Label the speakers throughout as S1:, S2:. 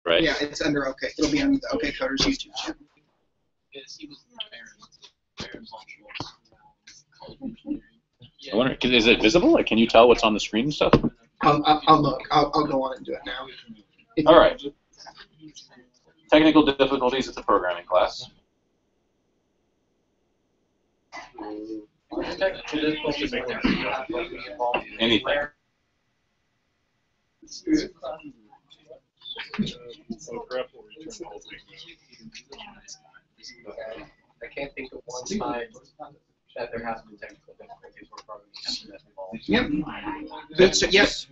S1: right?
S2: Yeah, it's under OK. It'll be on the OK Coders YouTube channel.
S1: I wonder, is it visible? Like, can you tell what's on the screen and stuff?
S2: I'll look. I'll go on and do it now.
S1: All right. Technical difficulties. It's a programming class. Anything.
S3: I can't think of one time that there has been technical difficulties where programming has been involved.
S2: Yep. Yes.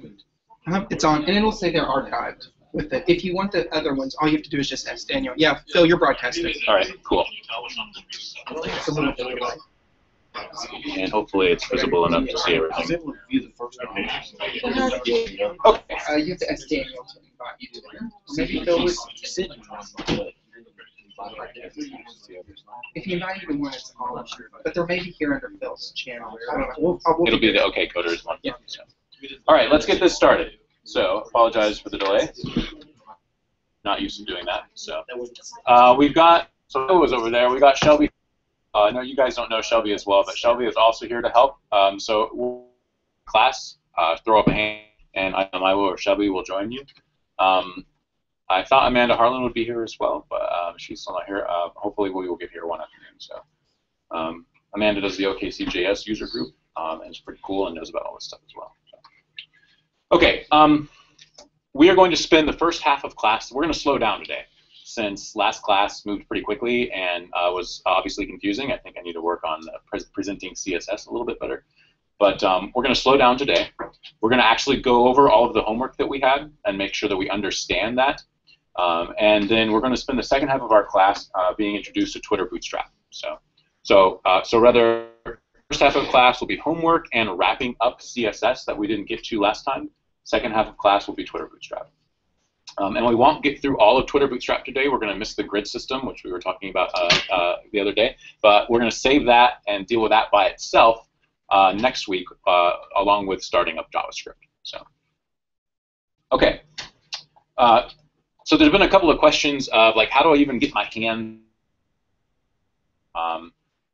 S2: It's on, and it'll say they're archived with it. If you want the other ones, all you have to do is just ask Daniel. Yeah, Phil, you're broadcasting.
S1: All right, cool.
S2: It's a little bit away.
S1: And hopefully it's visible enough to see everything.
S2: Okay. You have to ask Daniel to invite you to there. Maybe Phil was. If you invite you to one, it's all of you. But they're maybe here under Phil's channel. I don't know.
S1: It'll be the OK Coders one.
S2: Yeah.
S1: So. All right, let's get this started. So, apologize for the delay. Not used to doing that. So, we've got, so it was over there. We got Shelby. I know you guys don't know Shelby as well, but Shelby is also here to help. So, class, throw up a hand, and either Milo or Shelby will join you. I thought Amanda Harlan would be here as well, but she's still not here. Hopefully, we will get here one afternoon. So, Amanda does the OKCJS user group, and is pretty cool and knows about all this stuff as well. Okay, we are going to spend the first half of class. We're going to slow down today, since last class moved pretty quickly and was obviously confusing. I think I need to work on presenting CSS a little bit better. But we're going to slow down today. We're going to actually go over all of the homework that we had and make sure that we understand that. And then we're going to spend the second half of our class being introduced to Twitter Bootstrap. So rather, first half of class will be homework and wrapping up CSS that we didn't get to last time. Second half of class will be Twitter Bootstrap. And we won't get through all of Twitter Bootstrap today. We're going to miss the grid system, which we were talking about the other day. But we're going to save that and deal with that by itself next week, along with starting up JavaScript. So, okay. So there's been a couple of questions of, like, how do I even get my hand?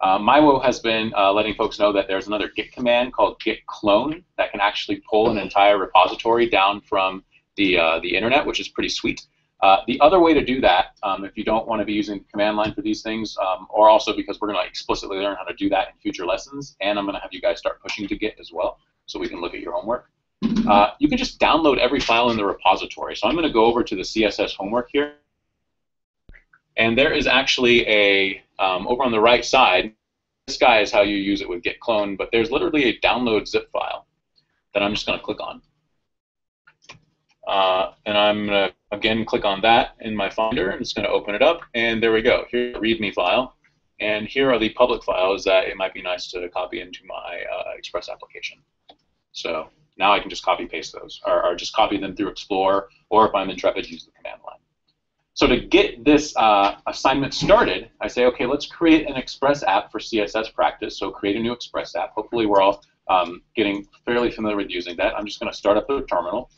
S1: Milo has been letting folks know that there's another Git command called git clone that can actually pull an entire repository down from the internet, which is pretty sweet. The other way to do that, if you don't want to be using the command line for these things, or also because we're going to explicitly learn how to do that in future lessons, and I'm going to have you guys start pushing to Git as well, so we can look at your homework. You can just download every file in the repository. So I'm going to go over to the CSS homework here. And there is actually a, over on the right side, this guy is how you use it with git clone, but there's literally a download zip file that I'm just going to click on. And I'm going to, again, click on that in my Finder, and it's going to open it up. And there we go. Here's the README file. And here are the public files that it might be nice to copy into my Express application. So now I can just copy-paste those, or just copy them through Explorer, or if I'm intrepid, use the command line. So to get this assignment started, I say, okay, let's create an Express app for CSS practice. So create a new Express app. Hopefully we're all getting fairly familiar with using that. I'm just going to start up the terminal.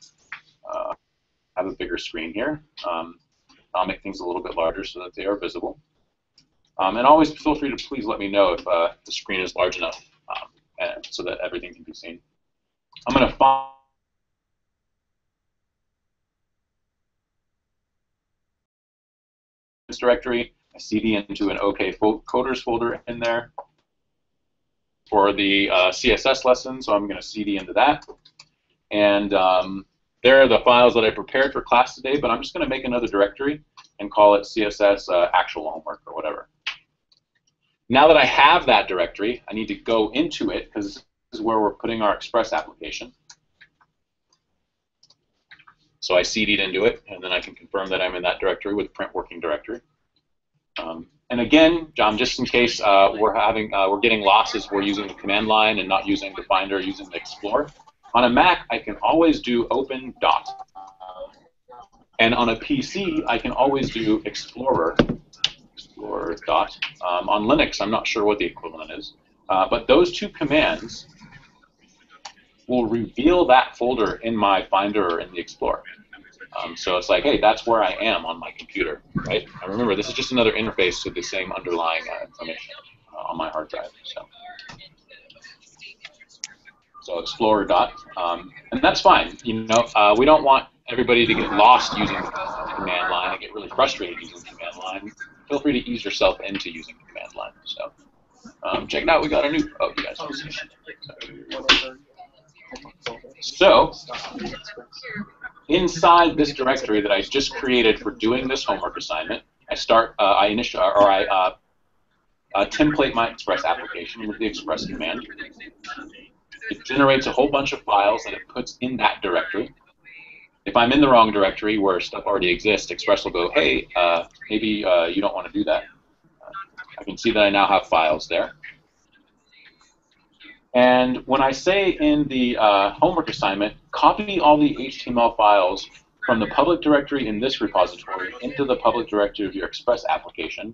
S1: Have a bigger screen here. I'll make things a little bit larger so that they are visible. And always feel free to please let me know if the screen is large enough so that everything can be seen. I'm going to find this directory, I CD into an OK Coders folder in there for the CSS lesson, so I'm going to CD into that. And there are the files that I prepared for class today, but I'm just going to make another directory and call it CSS actual homework or whatever. Now that I have that directory, I need to go into it because this is where we're putting our Express application. So I CD'd into it, and then I can confirm that I'm in that directory with print working directory. And again, John, just in case we're getting lost as we're using the command line and not using the Finder, using the Explorer. On a Mac, I can always do open dot. And on a PC, I can always do Explorer dot. On Linux, I'm not sure what the equivalent is. But those two commands will reveal that folder in my Finder or in the Explorer. So it's like, hey, that's where I am on my computer, right? And remember, this is just another interface to the same underlying information on my hard drive. So Explorer dot, and that's fine. You know, we don't want everybody to get lost using the command line and get really frustrated using the command line. Feel free to ease yourself into using the command line. So check it out. We got a new. Oh, you guys. So inside this directory that I just created for doing this homework assignment, I template my Express application with the Express command. It generates a whole bunch of files that it puts in that directory. If I'm in the wrong directory where stuff already exists, Express will go, hey, maybe you don't want to do that. I can see that I now have files there. And when I say in the homework assignment, copy all the HTML files from the public directory in this repository into the public directory of your Express application,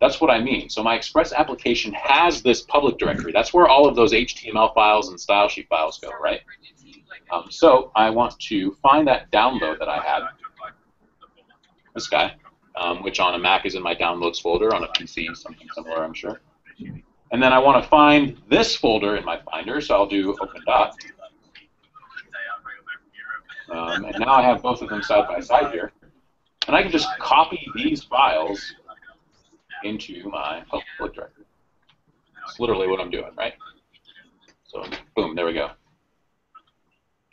S1: that's what I mean. So my Express application has this public directory. That's where all of those HTML files and style sheet files go, right? So I want to find that download that I had, this guy, which on a Mac is in my downloads folder, on a PC, something similar, I'm sure. And then I want to find this folder in my Finder, so I'll do open dot. And now I have both of them side by side here. And I can just copy these files into my public directory. That's literally what I'm doing, right? So boom, there we go.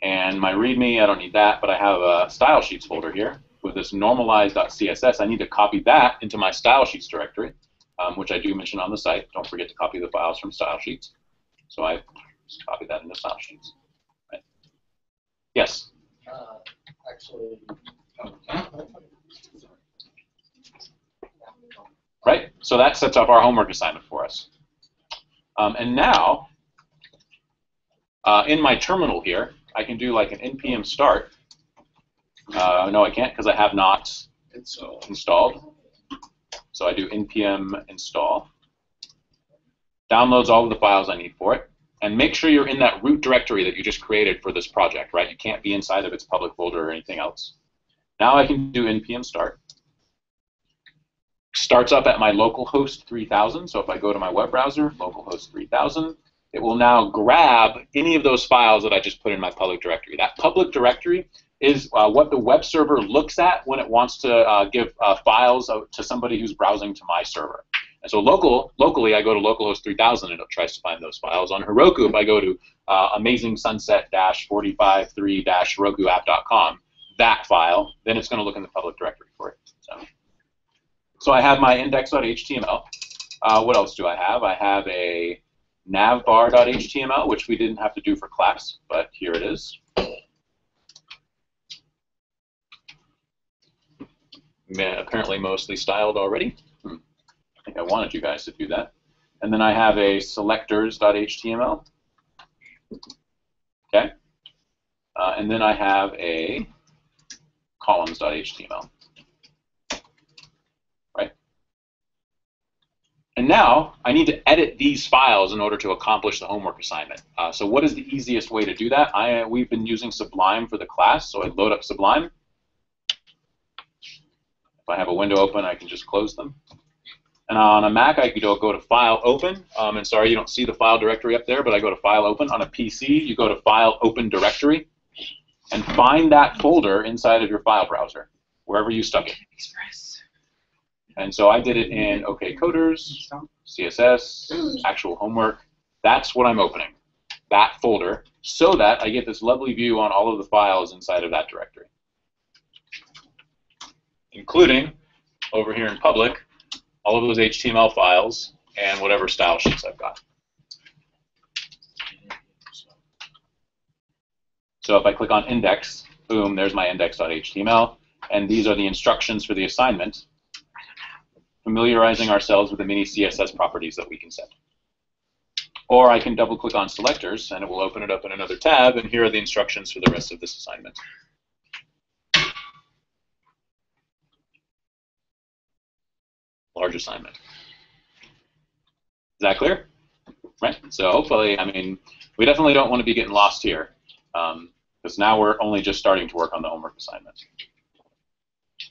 S1: And my README, I don't need that, but I have a style sheets folder here with this normalize.css. I need to copy that into my style sheets directory, which I do mention on the site. Don't forget to copy the files from style sheets. So I just copy that into style sheets. Right. Yes?
S3: Actually,
S1: right? So that sets up our homework assignment for us. And now, in my terminal here, I can do like an npm start. No, I can't because I have not installed. So I do npm install. Downloads all of the files I need for it. And make sure you're in that root directory that you just created for this project, right? You can't be inside of its public folder or anything else. Now I can do npm start. Starts up at my localhost 3000. So if I go to my web browser, localhost 3000, it will now grab any of those files that I just put in my public directory. That public directory is what the web server looks at when it wants to give files to somebody who's browsing to my server. And so locally, I go to localhost 3000 and it tries to find those files. On Heroku, if I go to amazingsunset-453-herokuapp.com, that file, then it's going to look in the public directory for it. So I have my index.html. What else do I have? I have a navbar.html, which we didn't have to do for class, but here it is. Apparently mostly styled already. I think I wanted you guys to do that. And then I have a selectors.html. Okay. And then I have a columns.html. Right? And now I need to edit these files in order to accomplish the homework assignment. So what is the easiest way to do that? We've been using Sublime for the class, so I load up Sublime. If I have a window open, I can just close them. And on a Mac, I can go to File, Open. And sorry, you don't see the file directory up there, but I go to File, Open. On a PC, you go to File, Open Directory, and find that folder inside of your file browser, wherever you stuck it. And so I did it in OK Coders, CSS, actual homework. That's what I'm opening, that folder, so that I get this lovely view on all of the files inside of that directory, including, over here in public, all of those HTML files and whatever style sheets I've got. So if I click on index, boom, there's my index.html, and these are the instructions for the assignment, familiarizing ourselves with the many CSS properties that we can set. Or I can double-click on selectors, and it will open it up in another tab, and here are the instructions for the rest of this assignment. Large assignment. Is that clear? Right. So hopefully, I mean, we definitely don't want to be getting lost here, because now we're only just starting to work on the homework assignment.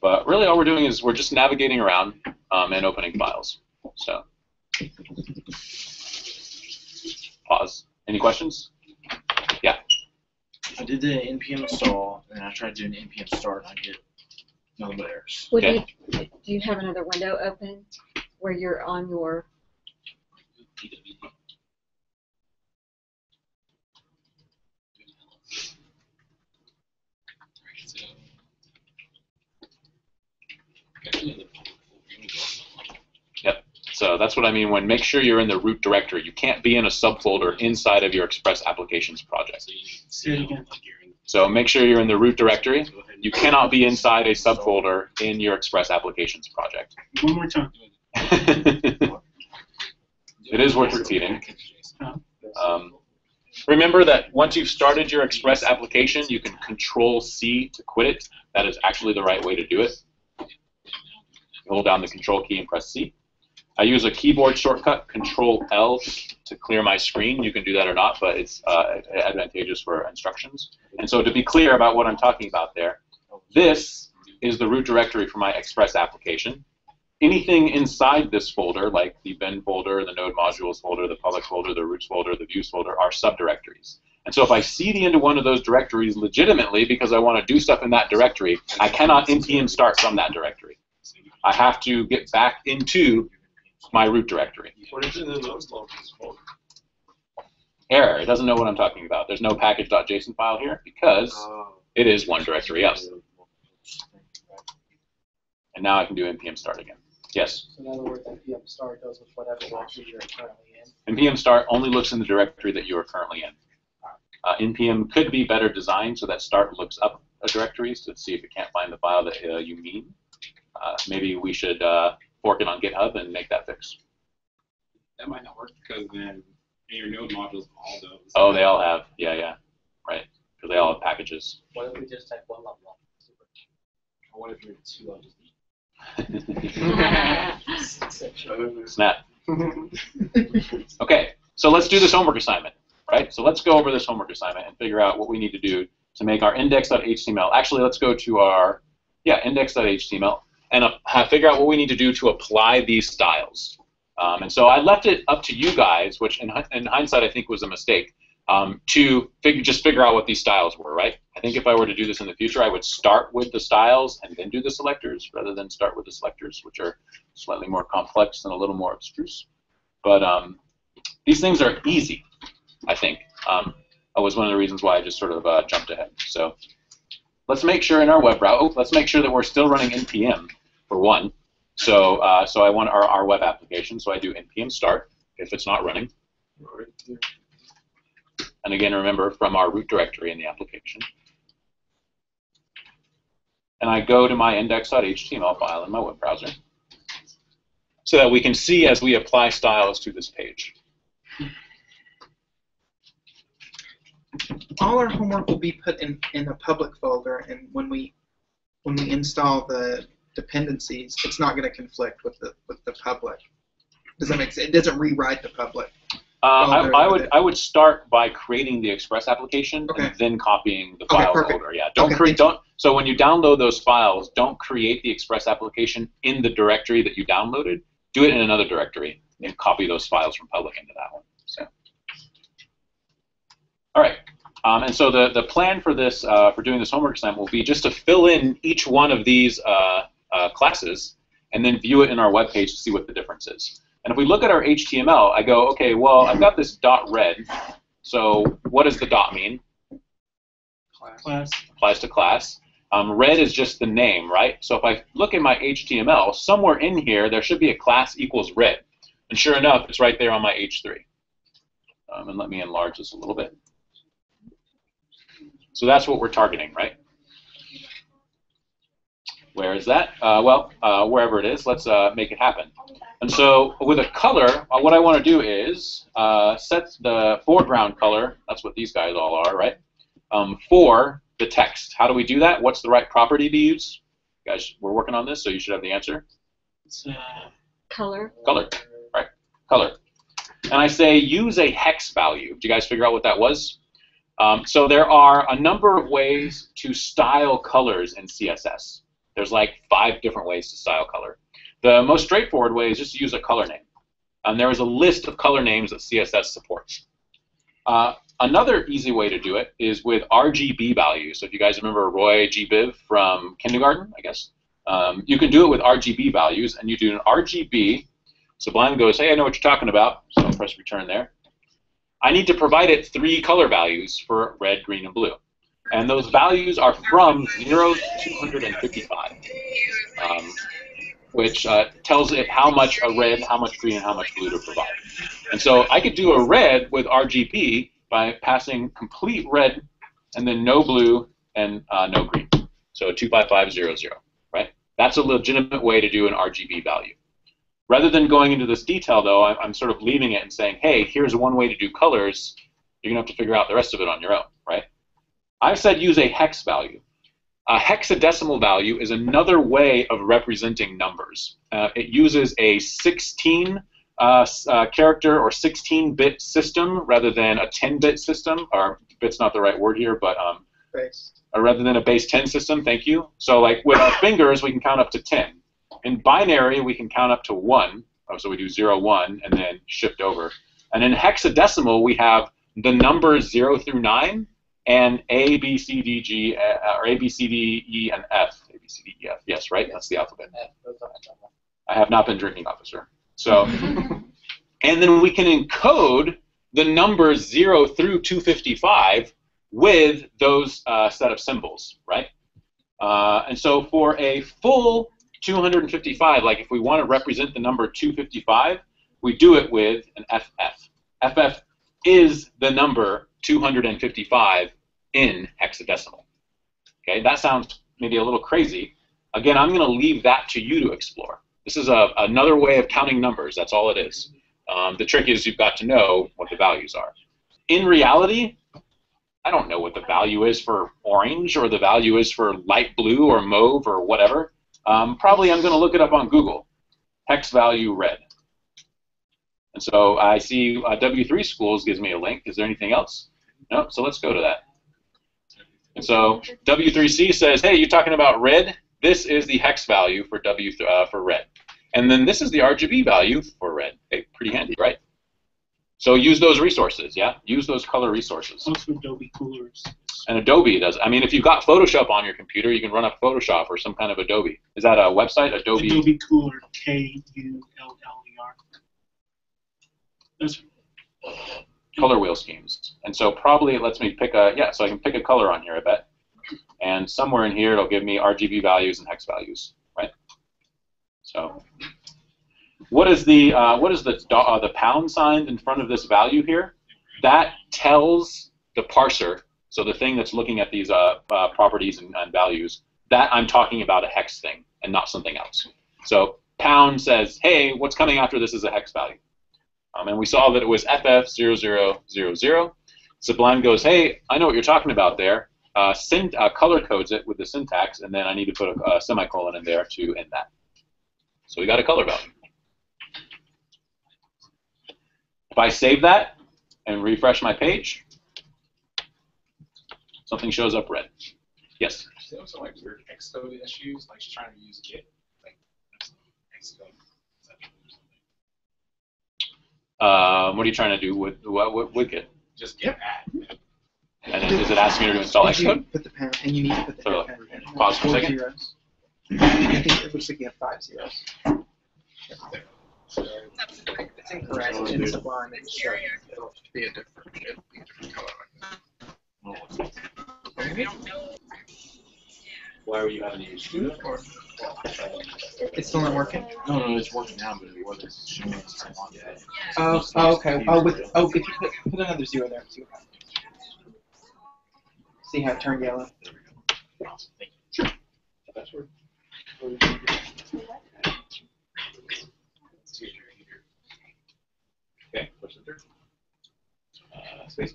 S1: But really all we're doing is we're just navigating around and opening files. So pause. Any questions? Yeah.
S4: I did the npm install, and I tried doing npm start, and I get nothing but errors.
S5: Would
S1: Okay.
S5: do you have another window open where you're on your?
S1: Yep. So that's what I mean when make sure you're in the root directory. You can't be in a subfolder inside of your Express Applications project. So make sure you're in the root directory. You cannot be inside a subfolder in your Express Applications project.
S6: One more time.
S1: It is worth repeating. Remember that once you've started your Express application, you can Control-C to quit it. That is actually the right way to do it. Hold down the Control key and press C. I use a keyboard shortcut, Control-L, to clear my screen. You can do that or not, but it's advantageous for instructions. And so to be clear about what I'm talking about there, this is the root directory for my Express application. Anything inside this folder, like the bin folder, the node modules folder, the public folder, the roots folder, the views folder, are subdirectories. And so if I cd into one of those directories legitimately because I want to do stuff in that directory, I cannot npm start from that directory. I have to get back into my root directory.
S6: What is in the nodes locals folder?
S1: Error. It doesn't know what I'm talking about. There's no package.json file here because it is one directory up. And now I can do npm start again. Yes?
S3: So in other words, npm start goes with whatever directory you're currently in.
S1: npm start only looks in the directory that you are currently in. npm could be better designed so that start looks up a directory to see if it can't find the file that you mean. Maybe we should fork it on GitHub and make that fix.
S7: That might not work because then in your node modules, all those.
S1: Oh, they all have. Yeah. Right. Because they all have packages.
S3: What if we just type one level up? Super.
S7: Or what if you're 2 levels deep?
S1: Snap. Okay, so let's do this homework assignment, right? So let's go over this homework assignment and figure out what we need to do to make our index.html. Actually, let's go to our index.html and figure out what we need to do to apply these styles. And so I left it up to you guys, which in hindsight I think was a mistake, to just figure out what these styles were, right? I think if I were to do this in the future, I would start with the styles and then do the selectors rather than start with the selectors, which are slightly more complex and a little more abstruse. But these things are easy, I think. That was one of the reasons why I just sort of jumped ahead. So let's make sure in our web browser, let's make sure that we're still running npm for one. So I want our web application, so I do npm start if it's not running. And again, remember, from our root directory in the application. And I go to my index.html file in my web browser so that we can see as we apply styles to this page.
S2: All our homework will be put in a public folder, and when we install the dependencies, it's not going to conflict with the public. Does that make sense? It doesn't rewrite the public.
S1: I would start by creating the Express application and then copying the file folder. Yeah, don't. So when you download those files, don't create the Express application in the directory that you downloaded. Do it in another directory and copy those files from public into that one. So, all right. And so the plan for this for doing this homework assignment will be just to fill in each one of these classes and then view it in our web page to see what the difference is. And if we look at our HTML, I go, okay, well, I've got this dot red. So what does the dot mean?
S6: Class.
S1: Applies to class. Red is just the name, right? So if I look at my HTML, somewhere in here, there should be a class equals red. And sure enough, it's right there on my H3. And let me enlarge this a little bit. So that's what we're targeting, right? Where is that? Wherever it is, let's make it happen. And so with a color, what I want to do is set the foreground color, that's what these guys all are, right, for the text. How do we do that? What's the right property to use? You guys, we're working on this, so you should have the answer.
S6: It's,
S5: Color.
S1: Color, right, color. And I say use a hex value. Did you guys figure out what that was? So there are a number of ways to style colors in CSS. There's like 5 different ways to style color. The most straightforward way is just to use a color name. And there is a list of color names that CSS supports. Another easy way to do it is with RGB values. So if you guys remember Roy G. Biv from kindergarten, I guess, you can do it with RGB values, and you do an RGB. Sublime goes, hey, I know what you're talking about, so I'll press return there. I need to provide it 3 color values for red, green, and blue. And those values are from 0 to 255, which tells it how much a red, how much green, and how much blue to provide. And so I could do a red with RGB by passing complete red and then no blue and no green. So 25500, right? That's a legitimate way to do an RGB value. Rather than going into this detail, though, I'm sort of leaving it and saying, hey, here's one way to do colors. You're going to have to figure out the rest of it on your own, right? I've said use a hex value. A hexadecimal value is another way of representing numbers. It uses a 16 character or 16-bit system rather than a 10-bit system, or bit's not the right word here, but
S2: Base.
S1: rather than a base 10 system, thank you. So like with our fingers, we can count up to 10. In binary, we can count up to 1. So we do 0, 1, and then shift over. And in hexadecimal, we have the numbers 0 through 9, and A, B, C, D, G, or A, B, C, D, E, and F. A, B, C, D, E, F. Yes, right? That's the alphabet. I have not been drinking, officer. So, and then we can encode the numbers 0 through 255 with those set of symbols, right? And so for a full 255, like if we want to represent the number 255, we do it with an FF. FF is the number 255 in hexadecimal. Okay, that sounds maybe a little crazy. Again, I'm going to leave that to you to explore. This is another way of counting numbers. That's all it is. The trick is you've got to know what the values are. In reality, I don't know what the value is for orange or the value is for light blue or mauve or whatever. Probably I'm going to look it up on Google. Hex value red. And so I see W3 Schools gives me a link. Is there anything else? No, so let's go to that. And so W3C says, hey, you're talking about red? This is the hex value for for red. And then this is the RGB value for red. Okay, pretty handy, right? So use those resources, yeah? Use those color resources.
S6: Also Adobe Coolers.
S1: And Adobe does. I mean, if you've got Photoshop on your computer, you can run up Photoshop or some kind of Adobe. Is that a website? Adobe?
S6: Adobe Cooler, K-U-L-L-E-R. That's
S1: color wheel schemes. And so probably it lets me pick a, so I can pick a color on here, I bet. And somewhere in here it'll give me RGB values and hex values, right? So what is the pound sign in front of this value here? That tells the parser, so the thing that's looking at these properties and values, that I'm talking about a hex thing and not something else. So pound says, hey, what's coming after this is a hex value. And we saw that it was FF0000. Sublime goes, hey, I know what you're talking about there. Color codes it with the syntax, and then I need to put a semicolon in there to end that. So we got a color value. If I save that and refresh my page, something shows up red. Yes?
S7: There's also like weird Xcode issues, like just trying to use Git, like Xcode.
S1: What are you trying to do with Git?
S7: Just Git add.
S1: And then is it asking you to install
S2: Did you
S1: Xcode?
S2: put the pen, and you need to put the
S1: So,
S2: pen.
S1: pause for a
S2: 4
S1: second.
S2: zeros. I think it looks like you have 5 zeros. It's incorrect in Sublime. It should be a different color.
S1: Why were you having an issue?
S2: It's still not working.
S4: No, it's working now, but it wasn't showing us the same on yet.
S2: Oh, okay. If you put another 0 there, see what happens. See how it turned yellow?
S4: There we go. Awesome, thank you.
S1: Password. Okay, push enter. Space,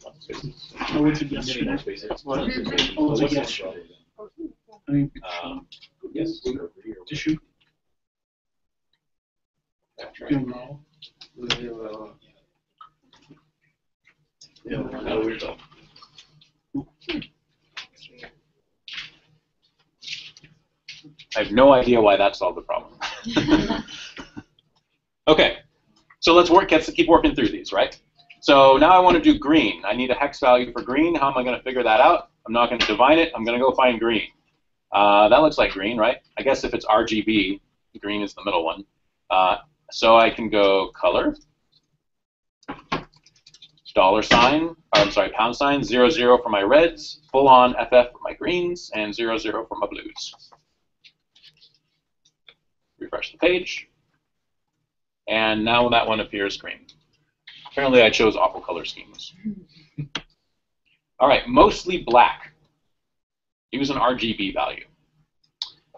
S1: lots of spaces.
S6: I would suggest
S1: Many more spaces.
S6: What?
S1: Lots of spaces.
S6: I would
S1: What's
S6: suggest
S1: this?
S6: I mean,
S1: Yes.
S6: to shoot. Doing all.
S1: No, weird though. I have no idea why that solved the problem. Okay, so let's keep working through these, right? So now I want to do green. I need a hex value for green. How am I going to figure that out? I'm not going to divine it. I'm going to go find green. That looks like green, right? I guess if it's RGB, green is the middle one. So I can go color, pound sign, 0, 0 for my reds, full on FF for my greens, and 0, 0 for my blues. Refresh the page. And now that one appears green. Apparently I chose awful color schemes. All right, mostly black. Use an RGB value.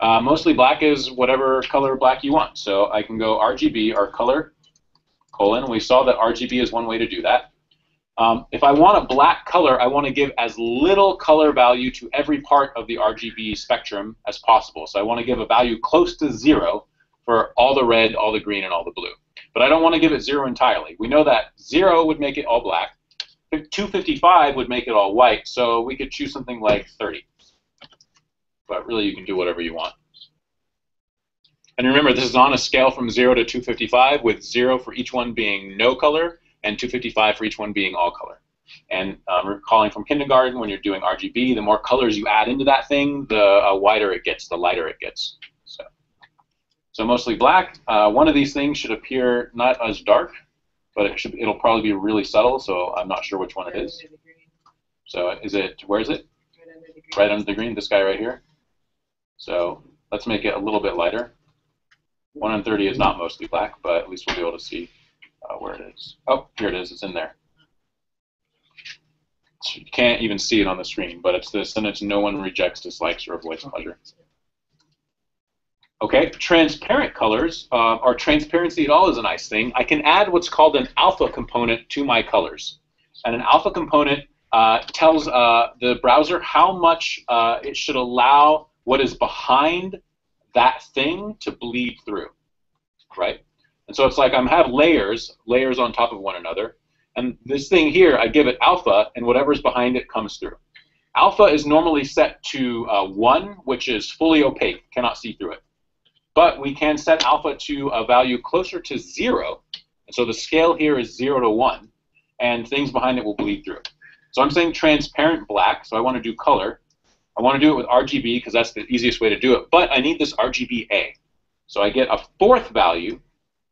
S1: Mostly black is whatever color black you want. So I can go RGB, or color, colon. We saw that RGB is one way to do that. If I want a black color, I want to give as little color value to every part of the RGB spectrum as possible. So I want to give a value close to 0 for all the red, all the green, and all the blue. But I don't want to give it 0 entirely. We know that 0 would make it all black. 255 would make it all white, so we could choose something like 30. But really, you can do whatever you want. And remember, this is on a scale from 0 to 255, with 0 for each one being no color, and 255 for each one being all color. And recalling from kindergarten, when you're doing RGB, the more colors you add into that thing, the whiter it gets, the lighter it gets. So mostly black. One of these things should appear not as dark, but it'll probably be really subtle, so I'm not sure which one it is. So where is it? Right under the green, this guy right here. So let's make it a little bit lighter. 1 in 30 is not mostly black, but at least we'll be able to see where it is. Oh, here it is. It's in there. You can't even see it on the screen, but it's this, and it's no one rejects, dislikes, or avoids pleasure. Okay, transparent colors, or transparency at all is a nice thing. I can add what's called an alpha component to my colors. And an alpha component tells the browser how much it should allow what is behind that thing to bleed through, right? And so it's like I have layers on top of one another. And this thing here, I give it alpha, and whatever's behind it comes through. Alpha is normally set to 1, which is fully opaque, cannot see through it. But we can set alpha to a value closer to 0. And so the scale here is 0 to 1, and things behind it will bleed through. So I'm saying transparent black, so I want to do color. I want to do it with RGB because that's the easiest way to do it. But I need this RGBA. So I get a 4th value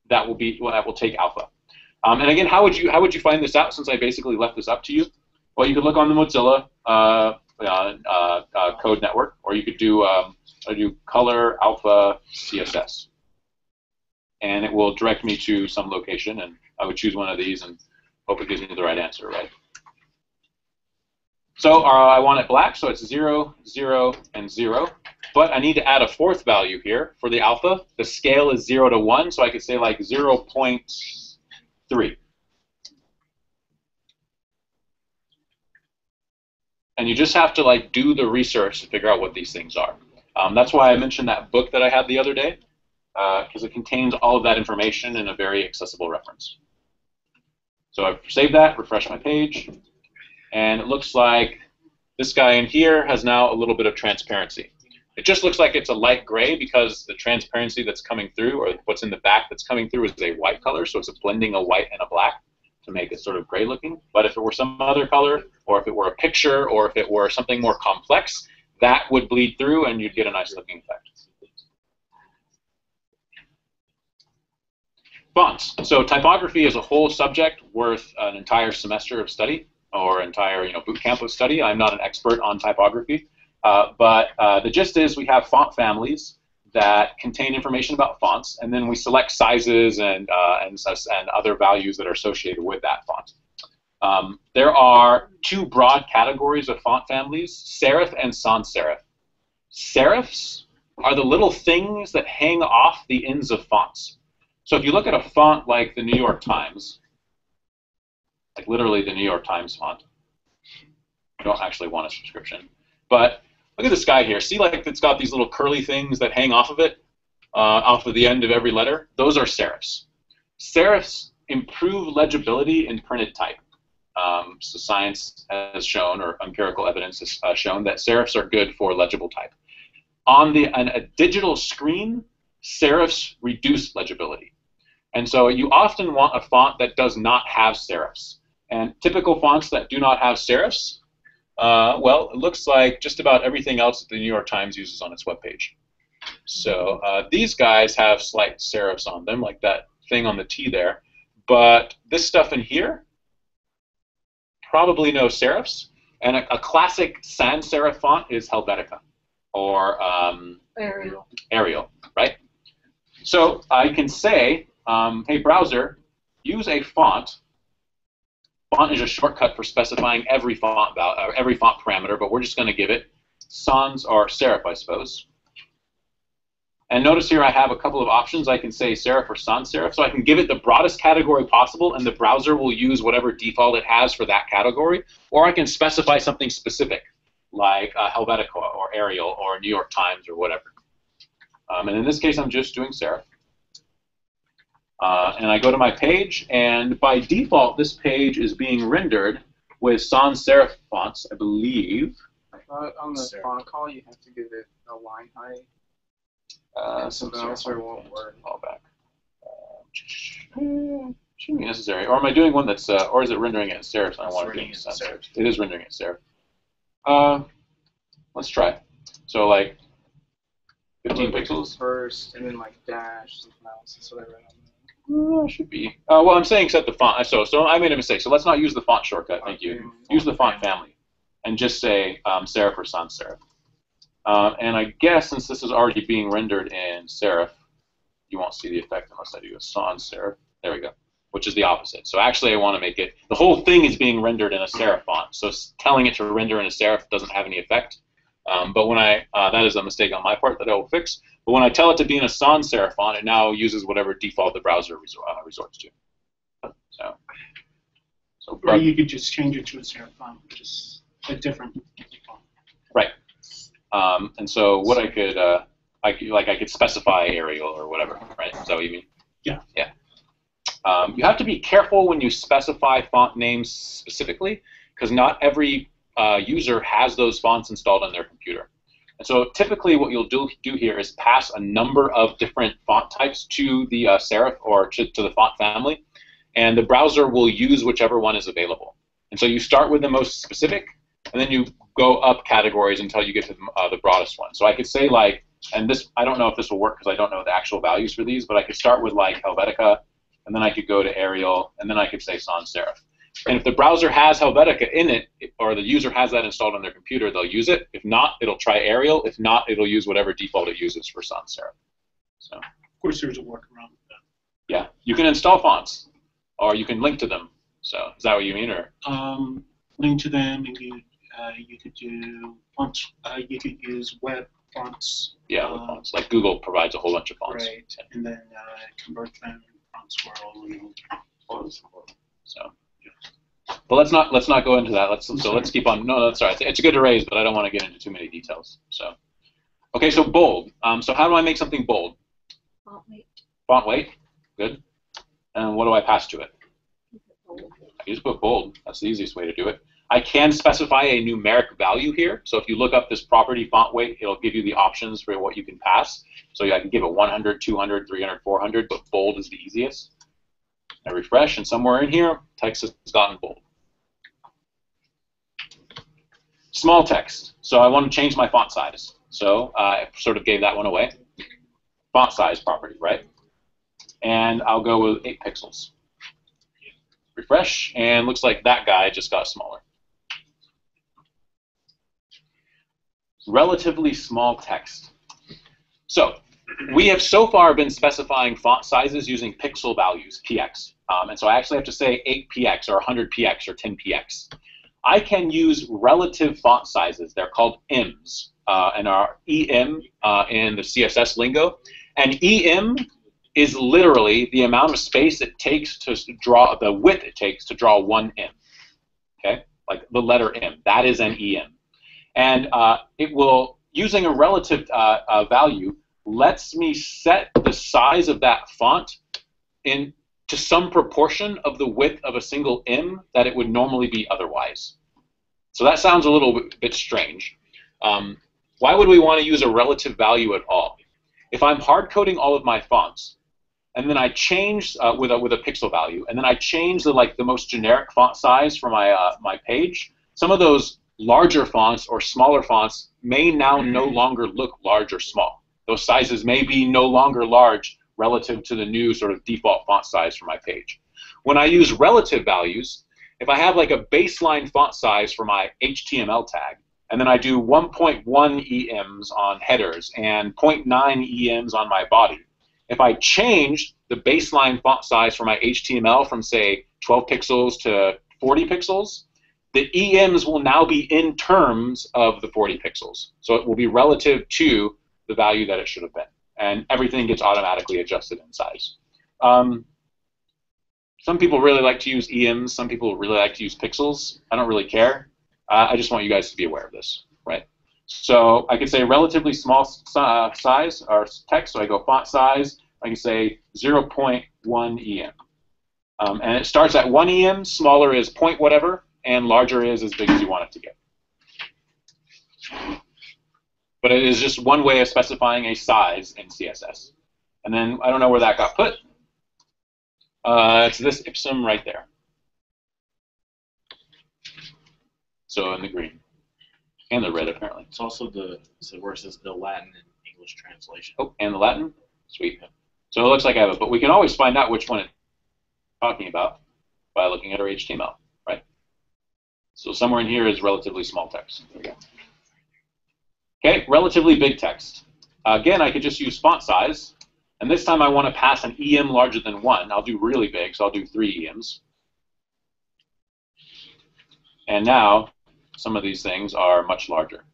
S1: that will take alpha. And again, how would you find this out, since I basically left this up to you? Well, you could look on the Mozilla code network, or you could do color alpha CSS, and it will direct me to some location, and I would choose one of these and hope it gives me the right answer, right? So I want it black, so it's 0, 0, and 0. But I need to add a 4th value here for the alpha. The scale is 0 to 1, so I could say like 0.3. And you just have to like do the research to figure out what these things are. That's why I mentioned that book that I had the other day, because it contains all of that information in a very accessible reference. So I've saved that, refresh my page, and it looks like this guy in here has now a little bit of transparency. It just looks like it's a light gray because the transparency that's coming through, or what's in the back that's coming through, is a white color, so it's blending a white and a black to make it sort of gray looking. But if it were some other color, or if it were a picture, or if it were something more complex, that would bleed through and you'd get a nice looking effect. Fonts. So typography is a whole subject worth an entire semester of study, or entire boot camp of study. I'm not an expert on typography, but the gist is we have font families that contain information about fonts, and then we select sizes and other values that are associated with that font. There are 2 broad categories of font families: serif and sans serif. Serifs are the little things that hang off the ends of fonts. So if you look at a font like the New York Times, like literally the New York Times font, you don't actually want a subscription, but look at this guy here. See, like it's got these little curly things that hang off of it, off of the end of every letter? Those are serifs. Serifs improve legibility in printed type. So science has shown, or empirical evidence has shown, that serifs are good for legible type. on a digital screen, serifs reduce legibility. And so you often want a font that does not have serifs. And typical fonts that do not have serifs, well, it looks like just about everything else that the New York Times uses on its webpage. So these guys have slight serifs on them, like that thing on the T there. But this stuff in here, probably no serifs. And a classic sans serif font is Helvetica, or Arial, right? So I can say, hey, browser, use a font. Font is a shortcut for specifying every font parameter, but we're just going to give it sans or serif, I suppose. And notice here I have a couple of options. I can say serif or sans serif, so I can give it the broadest category possible, and the browser will use whatever default it has for that category, or I can specify something specific, like Helvetica or Arial or New York Times or whatever. And in this case, I'm just doing serif. And I go to my page, and by default, this page is being rendered with sans serif fonts, I believe.
S3: On the font call, you have to give it a line height. Something else or it won't work.
S1: All back. Shouldn't be necessary. Or am I doing one that's, or is it rendering it in serif? I don't want to do sans serif. It is rendering it in serif. Let's try. So like 15 pixels
S3: First, and then like dash, something else, so whatever.
S1: should be. Well, I'm saying set the font. So I made a mistake. So let's not use the font shortcut. Thank you. Use the font family, and just say serif or sans serif. And I guess since this is already being rendered in serif, you won't see the effect unless I do a sans serif. There we go, which is the opposite. So actually I want to make it, the whole thing is being rendered in a serif font. So telling it to render in a serif doesn't have any effect. But when that is a mistake on my part that I will fix. But when I tell it to be in a sans serif font, it now uses whatever default the browser resorts to. So
S6: Or you could just change it to a serif font, which is a different font.
S1: Right. And so what I could specify Arial or whatever, right? Is that what you mean?
S6: Yeah.
S1: Yeah. You have to be careful when you specify font names specifically, because not every user has those fonts installed on their computer. And so typically what you'll do here is pass a number of different font types to the serif or to the font family, and the browser will use whichever one is available. And so you start with the most specific, and then you go up categories until you get to the broadest one. So I could say like, and this, I don't know if this will work because I don't know the actual values for these, but I could start with like Helvetica, and then I could go to Arial, and then I could say sans serif. And if the browser has Helvetica in it, or the user has that installed on their computer, they'll use it. If not, it'll try Arial. If not, it'll use whatever default it uses for sans serif. So,
S6: Of course, there's a workaround with that.
S1: yeah, you can install fonts, or you can link to them. So is that what you mean, or?
S6: Link to them, and you could do fonts. You could use web fonts.
S1: Yeah, with fonts. Like Google provides a whole bunch of fonts.
S6: Right, and then convert them in font swirl and
S1: So, but let's not go into that. Let's keep on. No, that's all right. It's good to raise, but I don't want to get into too many details. So, okay, so bold. So how do I make something bold?
S5: Font weight.
S1: Font weight. Good. And what do I pass to it? I just put bold. That's the easiest way to do it. I can specify a numeric value here. So if you look up this property font weight, it'll give you the options for what you can pass. So I can give it 100, 200, 300, 400, but bold is the easiest. I refresh, and somewhere in here, text has gotten bold. Small text. So I want to change my font size. So I sort of gave that one away. Font size property, right? And I'll go with 8 pixels. Refresh, and looks like that guy just got smaller. Relatively small text. So we have so far been specifying font sizes using pixel values, px. And so I actually have to say 8px or 100px or 10px. I can use relative font sizes. They're called ems, and are em in the CSS lingo. And em is literally the amount of space it takes to draw, the width it takes to draw one em. Okay, like the letter M. That is an em. And it will, using a relative value, lets me set the size of that font in to some proportion of the width of a single em that it would normally be otherwise. So that sounds a little bit strange. why would we want to use a relative value at all? If I'm hard coding all of my fonts, and then I change with a pixel value, and then I change the most generic font size for my page, some of those larger fonts or smaller fonts may now no longer look large or small. Those sizes may be no longer large relative to the new sort of default font size for my page. When I use relative values, if I have like a baseline font size for my HTML tag, and then I do 1.1 EMs on headers and 0.9 EMs on my body, if I change the baseline font size for my HTML from, say, 12 pixels to 40 pixels, the EMs will now be in terms of the 40 pixels. So it will be relative to the value that it should have been. And everything gets automatically adjusted in size. Some people really like to use EMs. Some people really like to use pixels. I don't really care. I just want you guys to be aware of this, right? So I could say relatively small size or text. So I go font size. I can say 0.1 EM. And it starts at 1 EM. Smaller is point whatever, and larger is as big as you want it to get. But it is just one way of specifying a size in CSS. And then I don't know where that got put. It's this ipsum right there. So in the green. And the red, apparently.
S4: It's also where it says the Latin and English translation.
S1: Oh, and the Latin? Sweet. So it looks like I have it. But we can always find out which one it's talking about by looking at our HTML, right? So somewhere in here is relatively small text. There we go. Okay, relatively big text. Again, I could just use font size. And this time I want to pass an EM larger than 1. I'll do really big, so I'll do 3 EMs. And now some of these things are much larger.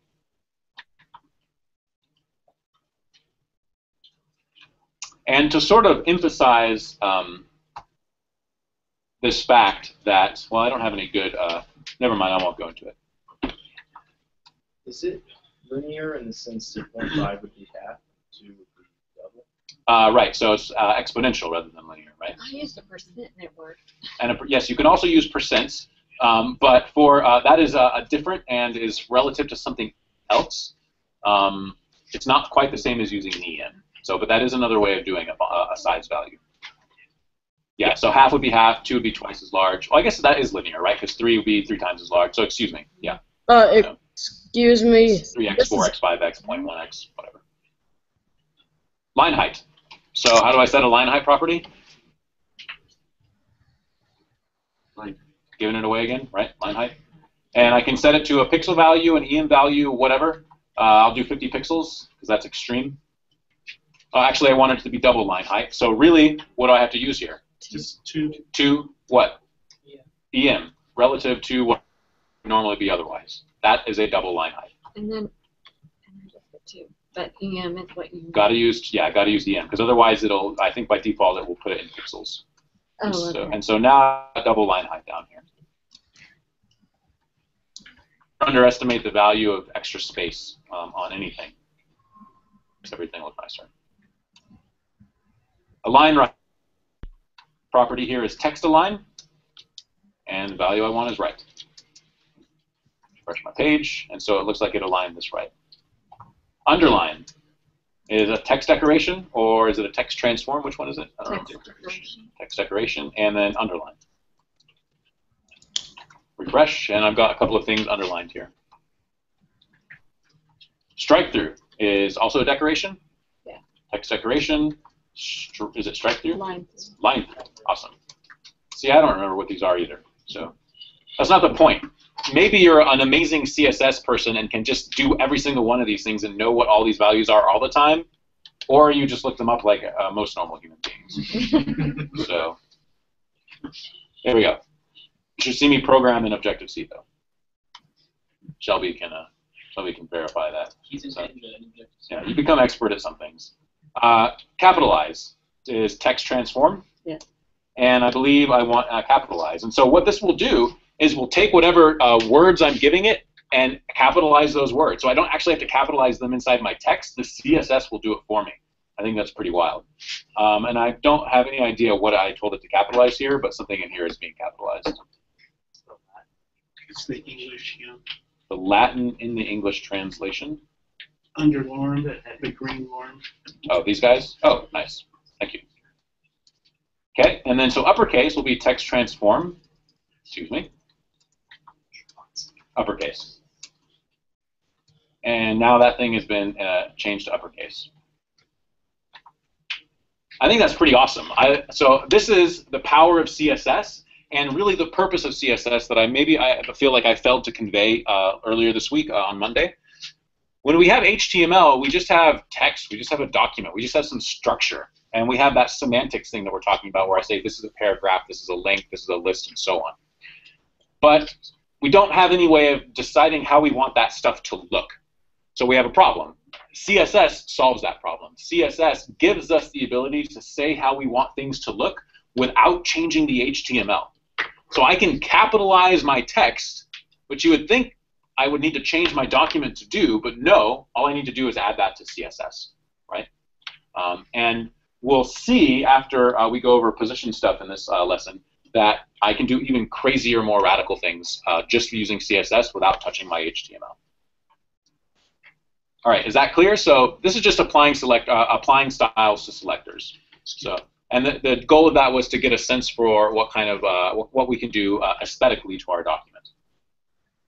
S1: And to sort of emphasize this fact that, well, I don't have any good, never mind, I won't go into it.
S8: Is it linear in the sense that 0.5 would be half, 2 would be double?
S1: Right, so it's exponential rather than linear, right?
S5: I used a percent and it worked.
S1: And yes, you can also use percents, but for that is different and is relative to something else. It's not quite the same as using an EM. So, but that is another way of doing a size value. Yeah, so half would be half, 2 would be twice as large. Well, I guess that is linear, right? Because 3 would be 3 times as large. So excuse me, yeah.
S9: Excuse me.
S1: 3x, 4x, 5x, 0.1x, whatever. Line height. So how do I set a line height property? Giving it away again, right? Line height. And I can set it to a pixel value, an EM value, whatever. I'll do 50 pixels because that's extreme. Actually, I want it to be double line height. So really, what do I have to use here?
S6: Just 2.
S1: 2 what? EM relative to what would normally be otherwise. That is a double line height.
S5: And then just the 2. But EM is what you
S1: Gotta use EM because otherwise it'll. I think by default it will put it in pixels.
S5: Oh, okay.
S1: And so now a double line height down here. Underestimate the value of extra space on anything. Makes everything look nicer. Align right. Property here is text align, and the value I want is right. Refresh my page, and so it looks like it aligned this right. Underline is a text decoration, or is it a text transform? Which one is it? I don't know. Text decoration, and then underline. Refresh, and I've got a couple of things underlined here. Strike through is also a decoration.
S5: Yeah.
S1: Text decoration. Is it strike through?
S5: Line.
S1: Line through. Awesome. See, I don't remember what these are either. So that's not the point. Maybe you're an amazing CSS person and can just do every single one of these things and know what all these values are all the time, or you just look them up like most normal human beings. So there we go. You should see me program in Objective-C though. Shelby can verify that.
S3: He's in
S1: So,
S3: Objective-C.
S1: yeah, you become expert at some things. Capitalize is text transform.
S5: Yeah.
S1: And I believe I want capitalize. And so what this will do is we'll take whatever words I'm giving it and capitalize those words. So I don't actually have to capitalize them inside my text. The CSS will do it for me. I think that's pretty wild. And I don't have any idea what I told it to capitalize here, but something in here is being capitalized.
S6: It's the English, yeah.
S1: The Latin in the English translation.
S6: underline, the green one.
S1: Oh, these guys? Oh, nice. Thank you. Okay, and then so uppercase will be text transform. Excuse me. Uppercase. And now that thing has been changed to uppercase. I think that's pretty awesome. So this is the power of CSS, and really the purpose of CSS that I feel like I failed to convey earlier this week on Monday. When we have HTML, we just have text, we just have a document, we just have some structure, and we have that semantics thing that we're talking about where I say this is a paragraph, this is a link, this is a list, and so on. But we don't have any way of deciding how we want that stuff to look. So we have a problem. CSS solves that problem. CSS gives us the ability to say how we want things to look without changing the HTML. So I can capitalize my text, which you would think I would need to change my document to do, but no, all I need to do is add that to CSS, right? And we'll see after we go over position stuff in this lesson that I can do even crazier, more radical things just using CSS without touching my HTML. All right, is that clear? So this is just applying styles to selectors. So, and the goal of that was to get a sense for what kind of what we can do aesthetically to our document.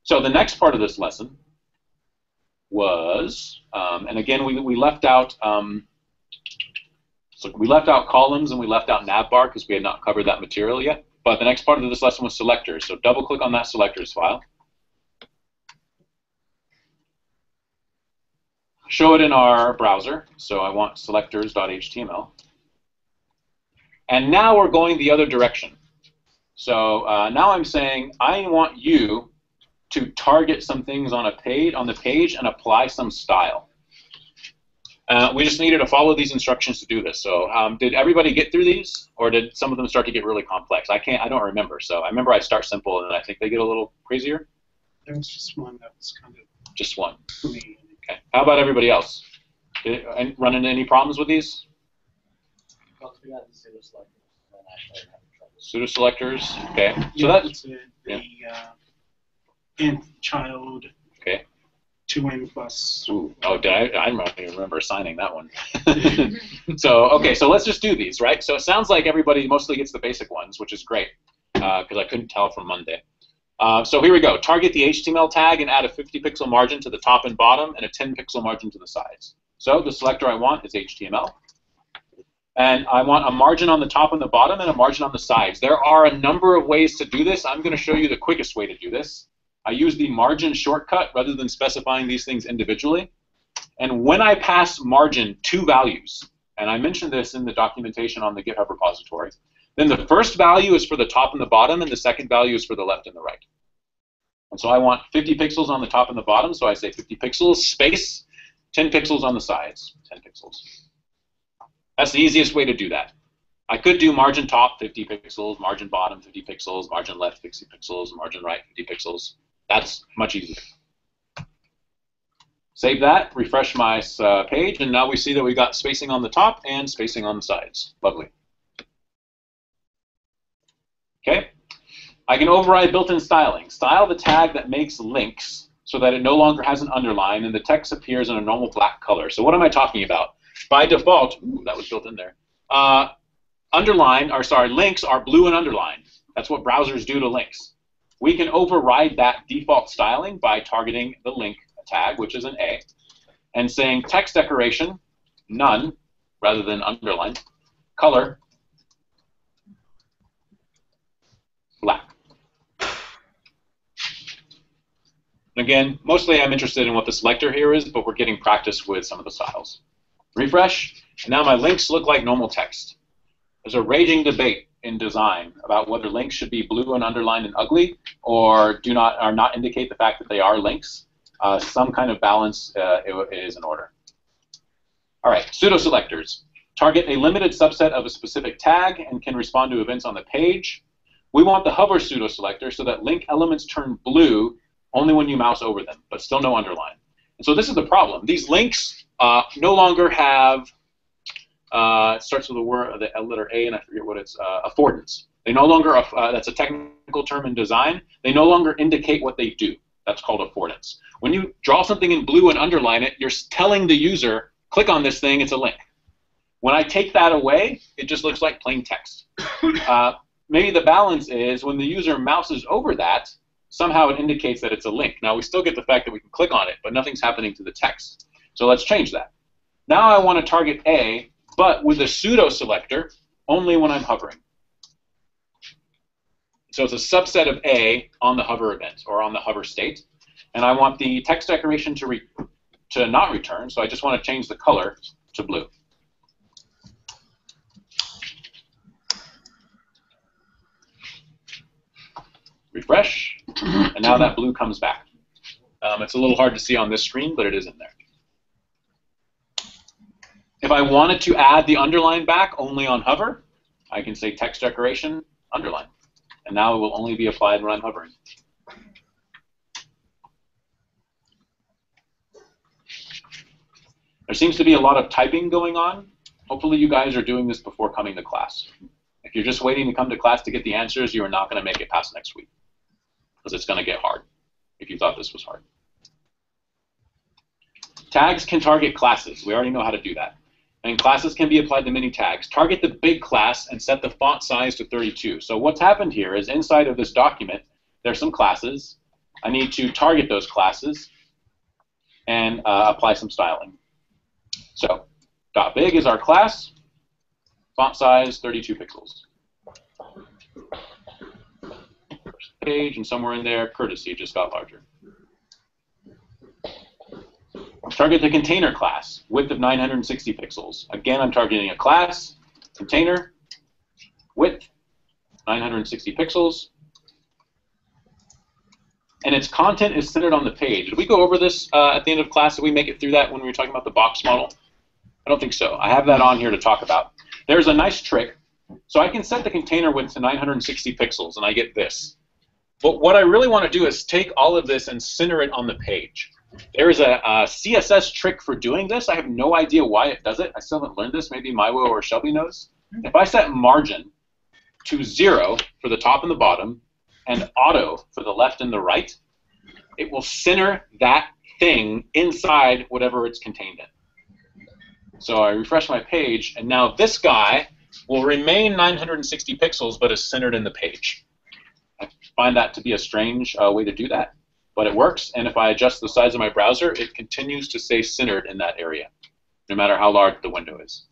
S1: So the next part of this lesson was, and again we left out columns and we left out navbar because we had not covered that material yet. But the next part of this lesson was selectors. So double click on that selectors file. Show it in our browser, so I want selectors.html. And now we're going the other direction. So now I'm saying I want you to target some things on the page and apply some style. We just needed to follow these instructions to do this. So did everybody get through these, or did some of them start to get really complex? I don't remember. So I remember I start simple, and then I think they get a little crazier.
S6: There was just one that was kind of
S1: just one.
S6: for me.
S1: Okay. How about everybody else? Did it run into any problems with these? Pseudo selectors. Okay. So
S6: Yeah,
S1: that's
S6: the int child.
S1: Okay.
S6: 2n plus.
S1: Ooh. Oh, I don't even remember assigning that one. So okay, so let's just do these, right? So it sounds like everybody mostly gets the basic ones, which is great because I couldn't tell from Monday. So here we go. Target the HTML tag and add a 50-pixel margin to the top and bottom and a 10-pixel margin to the sides. So the selector I want is HTML. And I want a margin on the top and the bottom and a margin on the sides. There are a number of ways to do this. I'm going to show you the quickest way to do this. I use the margin shortcut rather than specifying these things individually. And when I pass margin two values, and I mentioned this in the documentation on the GitHub repository, then the first value is for the top and the bottom, and the second value is for the left and the right. And so I want 50 pixels on the top and the bottom, so I say 50 pixels, space, 10 pixels on the sides, 10 pixels. That's the easiest way to do that. I could do margin top 50 pixels, margin bottom 50 pixels, margin left 50 pixels, margin right 50 pixels. That's much easier. Save that, refresh my page, and now we see that we got spacing on the top and spacing on the sides. Lovely. Okay. I can override built-in styling. Style the tag that makes links so that it no longer has an underline and the text appears in a normal black color. So what am I talking about? By default, ooh, that was built in there. Links are blue and underlined. That's what browsers do to links. We can override that default styling by targeting the link tag, which is an A, and saying text decoration, none, rather than underline, color, black. Again, mostly I'm interested in what the selector here is, but we're getting practice with some of the styles. Refresh, and now my links look like normal text. There's a raging debate in design about whether links should be blue and underlined and ugly, or not indicate the fact that they are links. Some kind of balance is in order. All right, pseudo selectors. Target a limited subset of a specific tag and can respond to events on the page. We want the hover pseudo selector so that link elements turn blue only when you mouse over them, but still no underline. And so this is the problem. These links no longer have, it starts with the letter A, and I forget what it's, affordance. They no longer, that's a technical term in design, they no longer indicate what they do. That's called affordance. When you draw something in blue and underline it, you're telling the user, click on this thing, it's a link. When I take that away, it just looks like plain text. Maybe the balance is when the user mouses over that, somehow it indicates that it's a link. Now, we still get the fact that we can click on it, but nothing's happening to the text. So let's change that. Now I want to target A, but with a pseudo selector, only when I'm hovering. So it's a subset of A on the hover event, or on the hover state. And I want the text decoration to not return, so I just want to change the color to blue. Refresh, and now that blue comes back. It's a little hard to see on this screen, but it is in there. If I wanted to add the underline back only on hover, I can say text decoration, underline. And now it will only be applied when I'm hovering. There seems to be a lot of typing going on. Hopefully you guys are doing this before coming to class. If you're just waiting to come to class to get the answers, you are not going to make it past next week, because it's going to get hard if you thought this was hard. Tags can target classes. We already know how to do that. And classes can be applied to many tags. Target the big class and set the font size to 32. So what's happened here is inside of this document, there's some classes. I need to target those classes and apply some styling. So .big is our class. Font size, 32 pixels. First page, and somewhere in there, courtesy just got larger. Target the container class, width of 960 pixels. Again, I'm targeting a class, container, width, 960 pixels. And its content is centered on the page. Did we go over this at the end of class? Did we make it through that when we were talking about the box model? I don't think so. I have that on here to talk about. There's a nice trick. So I can set the container width to 960 pixels, and I get this. But what I really want to do is take all of this and center it on the page. There is a CSS trick for doing this. I have no idea why it does it. I still haven't learned this. Maybe Maiwo or Shelby knows. If I set margin to 0 for the top and the bottom, and auto for the left and the right, it will center that thing inside whatever it's contained in. So I refresh my page, and now this guy will remain 960 pixels, but is centered in the page. I find that to be a strange way to do that, but it works. And if I adjust the size of my browser, it continues to stay centered in that area, no matter how large the window is.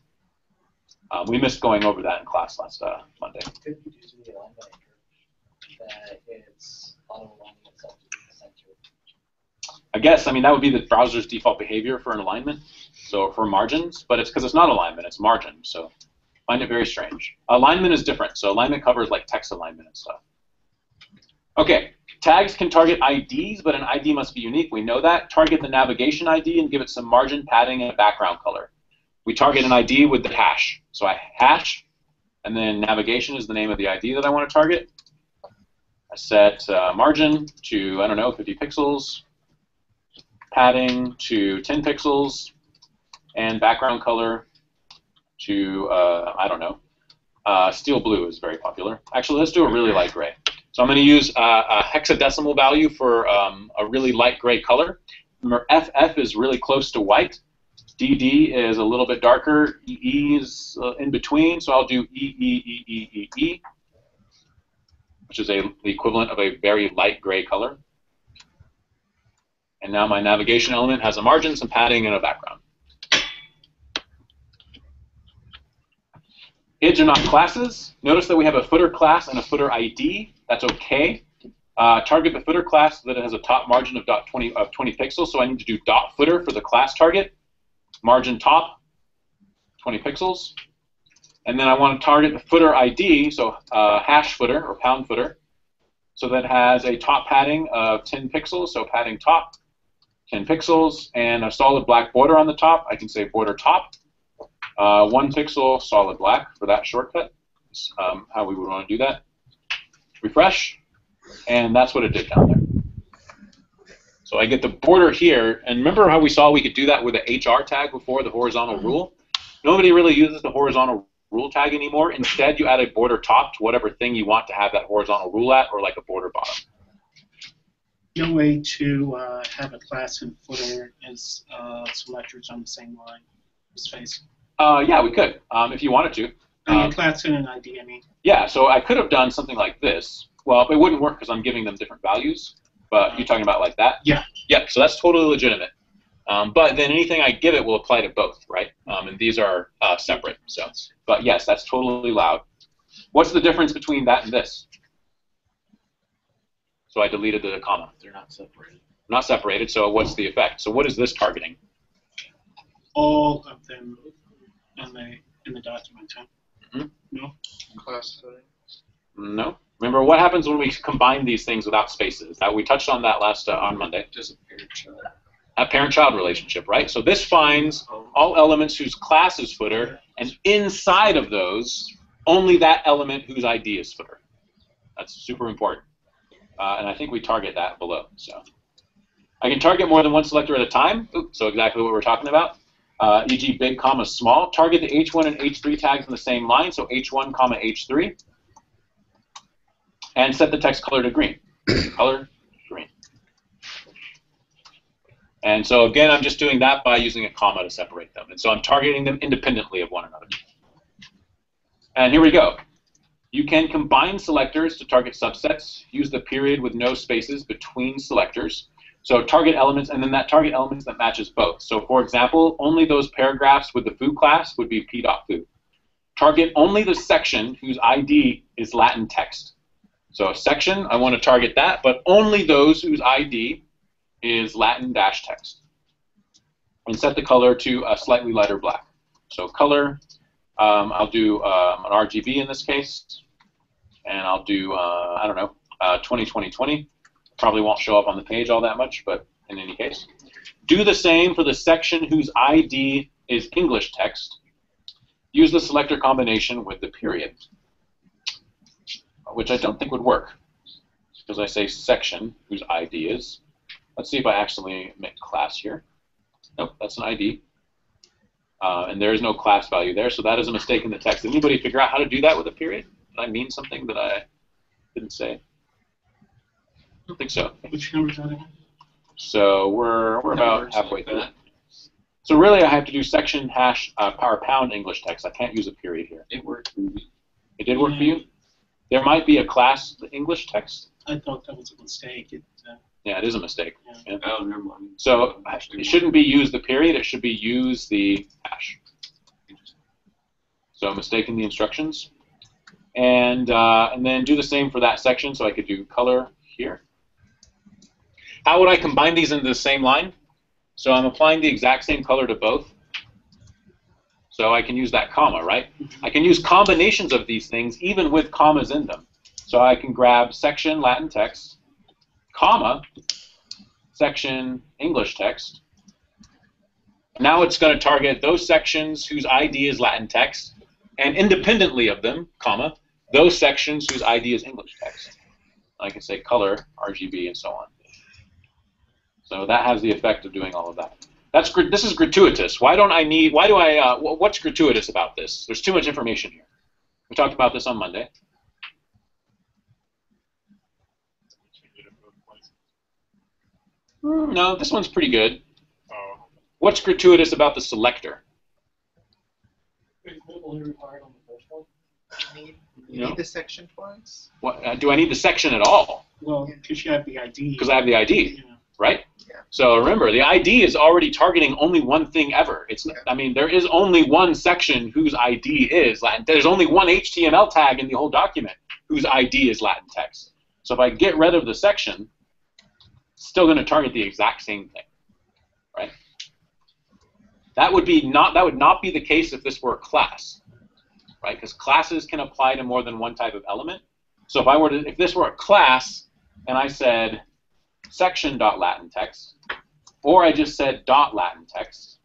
S1: We missed going over that in class last Monday.
S3: Could you do the alignment that it's auto-aligning itself to the center?
S1: I guess, I mean, that would be the browser's default behavior for an alignment, so for margins, but it's because it's not alignment, it's margin, so I find it very strange. Alignment is different, so alignment covers like text alignment and stuff. Okay, tags can target IDs, but an ID must be unique. We know that. Target the navigation ID and give it some margin, padding, and a background color. We target an ID with the hash. So I hash, and then navigation is the name of the ID that I want to target. I set margin to, I don't know, 50 pixels, padding to 10 pixels, and background color to, I don't know, steel blue is very popular. Actually, let's do a really light gray. So I'm going to use a hexadecimal value for a really light gray color. Remember, FF is really close to white. DD is a little bit darker. EE is in between, so I'll do EEEEEE, which is the equivalent of a very light gray color. And now my navigation element has a margin, some padding, and a background. IDs are not classes. Notice that we have a footer class and a footer ID. That's okay. Target the footer class so that it has a top margin of 20 pixels. So I need to do dot footer for the class target. Margin top, 20 pixels. And then I want to target the footer ID, so hash footer or pound footer, so that has a top padding of 10 pixels, so padding top, 10 pixels, and a solid black border on the top. I can say border top. 1 pixel solid black for that shortcut. That's how we would want to do that. Refresh, and that's what it did down there. So I get the border here, and remember how we saw we could do that with the HR tag before, the horizontal rule? Nobody really uses the horizontal rule tag anymore. Instead, you add a border top to whatever thing you want to have that horizontal rule at, or like a border bottom.
S6: no way to have a class and footer as selectors on the same line, space.
S1: Yeah, we could, if you wanted to.
S6: Class and an ID, I mean.
S1: Yeah, so I could have done something like this. Well, it wouldn't work because I'm giving them different values. But you're talking about like that?
S6: Yeah.
S1: Yeah, so that's totally legitimate. But then anything I give it will apply to both, right? And these are separate. So, but yes, that's totally allowed. What's the difference between that and this? So I deleted the comma.
S4: They're not separated.
S1: Not separated, so what's the effect? So what is this targeting?
S6: All of them in the document, huh?
S1: Mm-hmm.
S6: No?
S2: Class footing.
S1: No. Remember, what happens when we combine these things without spaces? We touched on that last on Monday.
S3: Just a parent-child.
S1: A parent-child relationship, right? So this finds all elements whose class is footer, and inside of those, only that element whose ID is footer. That's super important. And I think we target that below. So I can target more than one selector at a time. Oops, so exactly what we're talking about. E.g. big, comma, small. Target the H1 and H3 tags in the same line, so H1, comma, H3. And set the text color to green. Color, green. And so again, I'm just doing that by using a comma to separate them. And so I'm targeting them independently of one another. And here we go. You can combine selectors to target subsets. Use the period with no spaces between selectors. So target elements, and then that target elements that matches both. So for example, only those paragraphs with the foo class would be p.foo. Target only the section whose ID is Latin text. So a section, I want to target that, but only those whose ID is Latin dash text. And set the color to a slightly lighter black. So color, I'll do an RGB in this case, and I'll do, I don't know, 2020. Probably won't show up on the page all that much, but in any case. Do the same for the section whose ID is English text. Use the selector combination with the period, which I don't think would work, because I say section whose ID is. Let's see if I accidentally make class here. Nope, that's an ID. And there is no class value there, so that is a mistake in the text. Did anybody figure out how to do that with a period? Did I mean something that I didn't say? I don't think so.
S6: Which number is that again?
S1: So we're about halfway through. So really, I have to do section hash power pound English text. I can't use a period here.
S3: It worked for me.
S1: It did work for you? There might be a class English text.
S6: I thought that was a mistake.
S1: Yeah, it is a mistake.
S6: Yeah.
S1: Yeah.
S3: Oh, never mind.
S1: So it shouldn't be use the period. It should be use the hash. So mistake in the instructions. And then do the same for that section. So I could do color here. How would I combine these into the same line? So I'm applying the exact same color to both. So I can use that comma, right? I can use combinations of these things even with commas in them. So I can grab section Latin text, comma, section English text. Now it's going to target those sections whose ID is Latin text, and independently of them, comma, those sections whose ID is English text. I can say color, RGB, and so on. So that has the effect of doing all of that. This is gratuitous. What's gratuitous about this? There's too much information here. We talked about this on Monday. No, this one's pretty good. What's gratuitous about the selector?
S2: You need the section twice?
S1: What, do I need the section at all?
S6: Well, because you have the ID.
S1: Because I have the ID,
S6: Yeah.
S1: right?
S2: Yeah.
S1: So remember, the ID is already targeting only one thing ever. I mean, there is only one section whose ID is Latin. There's only one HTML tag in the whole document whose ID is Latin text. So if I get rid of the section, it's still going to target the exact same thing, right? That would not be the case if this were a class, right? Because classes can apply to more than one type of element. So if this were a class and I said section.Latin text, or I just said .Latin text,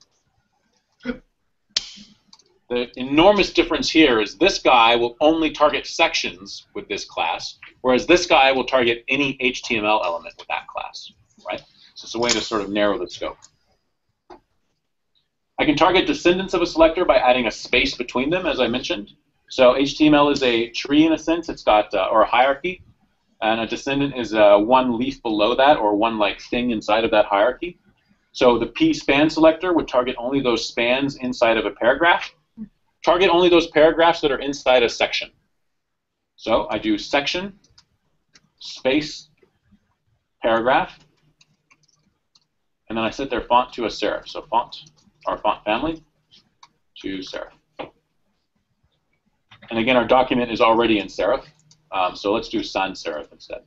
S1: the enormous difference here is this guy will only target sections with this class, whereas this guy will target any HTML element with that class, right? So it's a way to sort of narrow the scope. I can target descendants of a selector by adding a space between them, as I mentioned. So HTML is a tree in a sense. It's got, or a hierarchy. and a descendant is one leaf below that, or one like thing inside of that hierarchy. So the P span selector would target only those spans inside of a paragraph. Target only those paragraphs that are inside a section. So I do section, space, paragraph, and then I set their font to a serif. So font, our font family, to serif. And again, our document is already in serif, so let's do sans serif instead.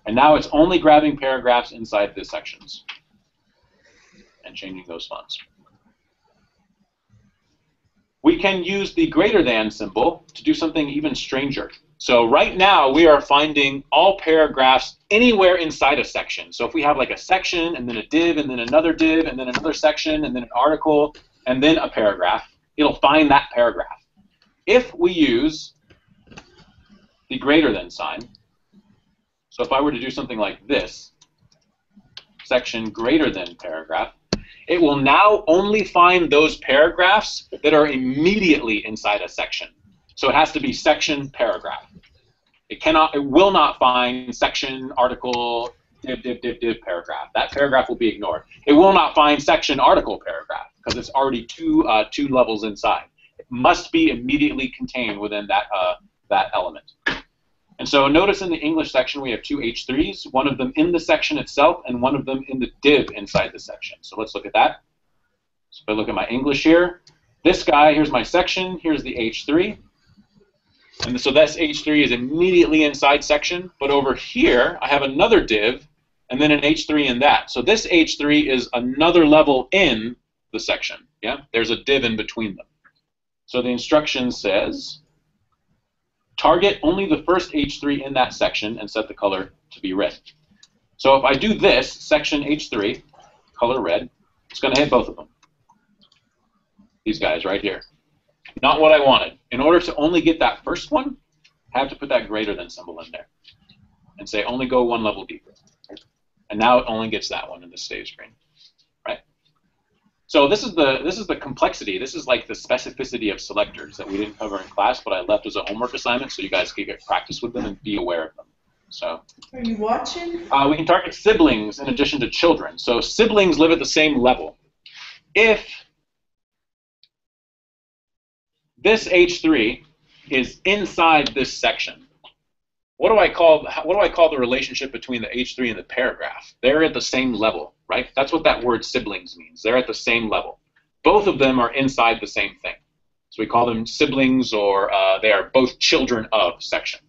S1: And now it's only grabbing paragraphs inside the sections and changing those fonts. We can use the greater than symbol to do something even stranger. So right now we are finding all paragraphs anywhere inside a section. So if we have like a section and then a div and then another div and then another section and then an article and then a paragraph, it'll find that paragraph. If we use the greater than sign, so if I were to do something like this, section greater than paragraph, it will now only find those paragraphs that are immediately inside a section. So it has to be section, paragraph. It will not find section, article, div, paragraph. That paragraph will be ignored. It will not find section, article, paragraph, because it's already two levels inside. It must be immediately contained within that element. And so notice in the English section we have two H3s, one of them in the section itself and one of them in the div inside the section. So let's look at that. So if I look at my English here, this guy, here's my section, here's the H3. And so this H3 is immediately inside section, but over here I have another div and then an H3 in that. So this H3 is another level in the section. Yeah, there's a div in between them. So the instruction says, target only the first H3 in that section and set the color to be red. So if I do this, section H3, color red, it's going to hit both of them. These guys right here. Not what I wanted. In order to only get that first one, I have to put that greater than symbol in there and say only go one level deeper. And now it only gets that one in the save screen. Right? So this is the complexity. This is like the specificity of selectors that we didn't cover in class, but I left as a homework assignment so you guys can get practice with them and be aware of them. So
S10: are you watching?
S1: We can target siblings in addition to children. So siblings live at the same level. If this H3 is inside this section, what do I call the relationship between the H3 and the paragraph? They're at the same level, right? That's what that word siblings means. They're at the same level. Both of them are inside the same thing. So we call them siblings, or they are both children of section.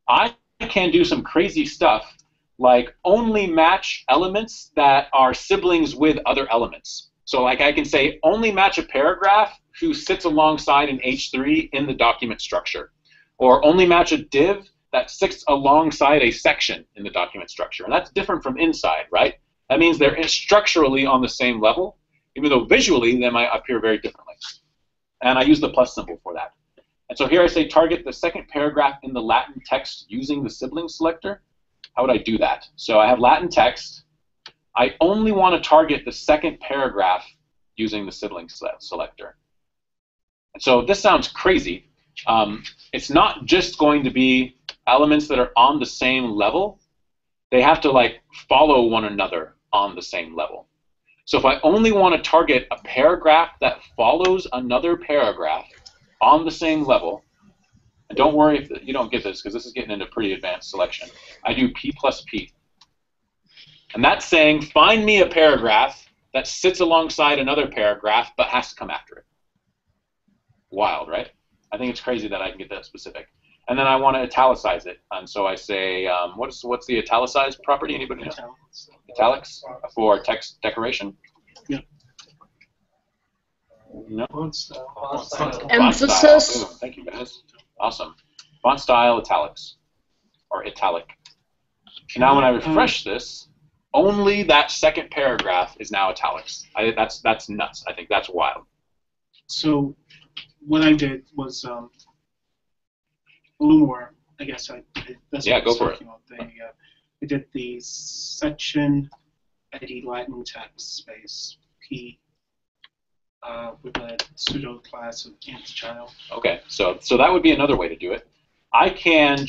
S1: I can do some crazy stuff like only match elements that are siblings with other elements. So like I can say only match a paragraph who sits alongside an H3 in the document structure, or only match a div that sits alongside a section in the document structure. And that's different from inside, right? That means they're structurally on the same level, even though visually they might appear very differently. And I use the plus symbol for that. And so here I say target the second paragraph in the Latin text using the sibling selector. How would I do that? So I have Latin text. I only want to target the second paragraph using the sibling selector. And so this sounds crazy. It's not just going to be elements that are on the same level. They have to like follow one another on the same level. So if I only want to target a paragraph that follows another paragraph on the same level, and don't worry if you don't get this because this is getting into pretty advanced selection, I do P plus P. And that's saying find me a paragraph that sits alongside another paragraph but has to come after it. Wild, right? I think it's crazy that I can get that specific. And then I want to italicize it. And so I say, what's the italicized property? Anybody know? Italics for text decoration?
S6: Yeah.
S1: No?
S3: Font style.
S9: Emphasis.
S1: Boom. Thank you, guys. Awesome. Font style italics, or italic. Now when I refresh this, only that second paragraph is now italics. That's nuts. I think that's wild.
S6: So what I did was a little more, I guess.
S1: Yeah, go for it.
S6: I did the section ID Latin text space P with a pseudo class of nth child.
S1: Okay, so that would be another way to do it. I can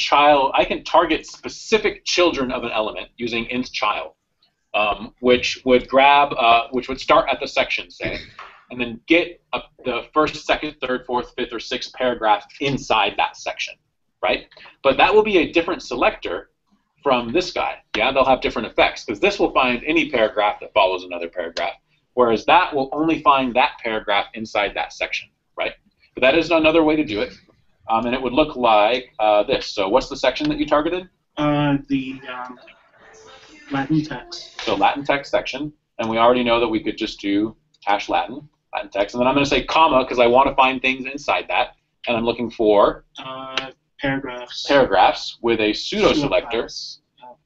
S1: target specific children of an element using int child, which would start at the section, say, and then get the first, second, third, fourth, fifth, or sixth paragraph inside that section, right? But that will be a different selector from this guy. Yeah, they'll have different effects because this will find any paragraph that follows another paragraph, whereas that will only find that paragraph inside that section, right? But that is another way to do it. And it would look like this. So what's the section that you targeted?
S6: The Latin text.
S1: So Latin text section. And we already know that we could just do #Latin text. And then I'm going to say comma because I want to find things inside that. And I'm looking for
S6: Paragraphs.
S1: Paragraphs with a pseudo selector.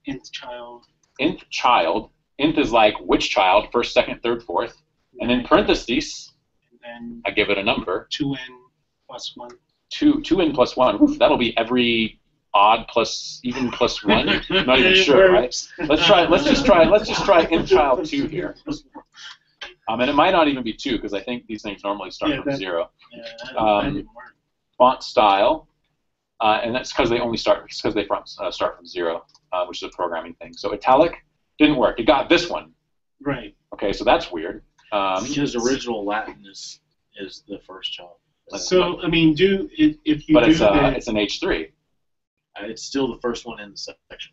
S6: Int child.
S1: Int child. Int is like which child, first, second, third, fourth. And in parentheses,
S6: And then
S1: I give it a number.
S6: 2n plus 1.
S1: 2n plus 1. Oof, that'll be every odd plus even plus 1. I'm not even sure, right? Let's just try int child 2 here. And it might not even be 2 because I think these things normally start from 0.
S6: Yeah, that didn't work.
S1: Font style, and that's because they only start from 0, which is a programming thing. So italic didn't work. It got this one.
S6: Right.
S1: Okay, so that's weird.
S4: Because original Latin is the first child.
S6: So I mean, if you
S1: but
S6: do
S1: it's an H3.
S4: It's still the first one in the section.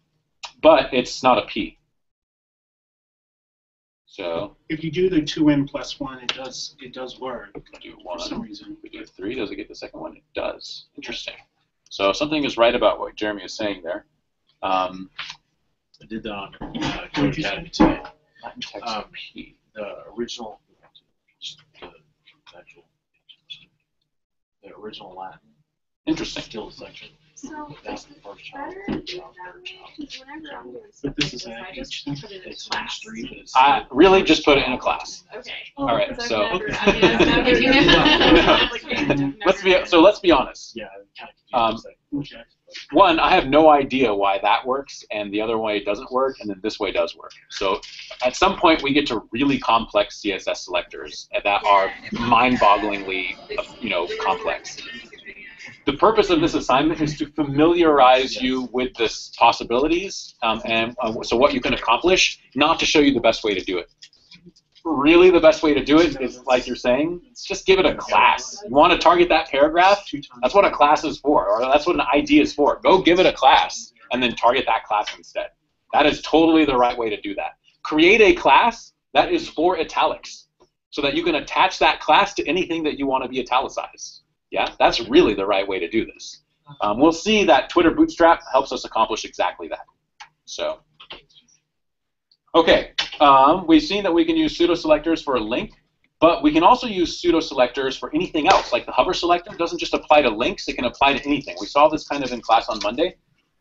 S1: But it's not a P. So
S6: if you do the 2n plus 1, it does work.
S1: do
S6: For
S1: 1.
S6: some reason.
S1: We do 3. Does it get the second one? It does. Interesting. So something is right about what Jeremy is saying there.
S4: I did that on Code Academy today.
S1: Latin text P.
S4: The original, the original Latin.
S1: Interesting.
S4: Still the section.
S10: So
S4: That's
S10: is
S4: the
S10: it
S4: first child.
S10: better to do it that way? Because whenever I'm doing
S6: But this is
S10: something,
S6: an
S10: I just
S6: H.
S10: put it in
S4: It's
S10: class.
S4: H3, but it's
S1: I really just put it in a class.
S10: Okay.
S1: All right,
S10: Because
S1: so
S10: I've never, I mean, I've never,
S1: let's be honest.
S4: yeah, kind of confusing.
S6: Okay.
S1: One, I have no idea why that works, and the other way doesn't work, and then this way does work. So at some point, we get to really complex CSS selectors that are mind-bogglingly, complex. The purpose of this assignment is to familiarize you with the possibilities so what you can accomplish, not to show you the best way to do it. Really, the best way to do it is, like you're saying, just give it a class. You want to target that paragraph? That's what a class is for, or that's what an ID is for. Go give it a class, and then target that class instead. That is totally the right way to do that. Create a class that is for italics, so that you can attach that class to anything that you want to be italicized. Yeah, that's really the right way to do this. We'll see that Twitter Bootstrap helps us accomplish exactly that. So, okay, we've seen that we can use pseudo selectors for a link, but we can also use pseudo selectors for anything else. Like the hover selector doesn't just apply to links; it can apply to anything. We saw this kind of in class on Monday.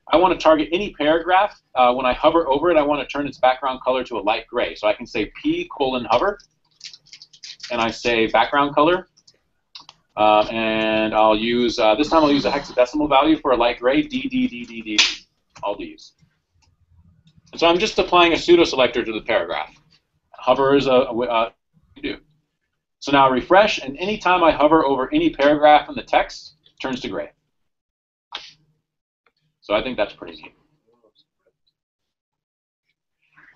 S1: I want to target any paragraph. When I hover over it, I want to turn its background color to a light gray. So I can say p:hover, and I say background color. And I'll use, this time I'll use a hexadecimal value for a light gray, D, all Ds. And so I'm just applying a pseudo selector to the paragraph. Hover is do. So now refresh, and anytime I hover over any paragraph in the text, it turns to gray. So I think that's pretty neat.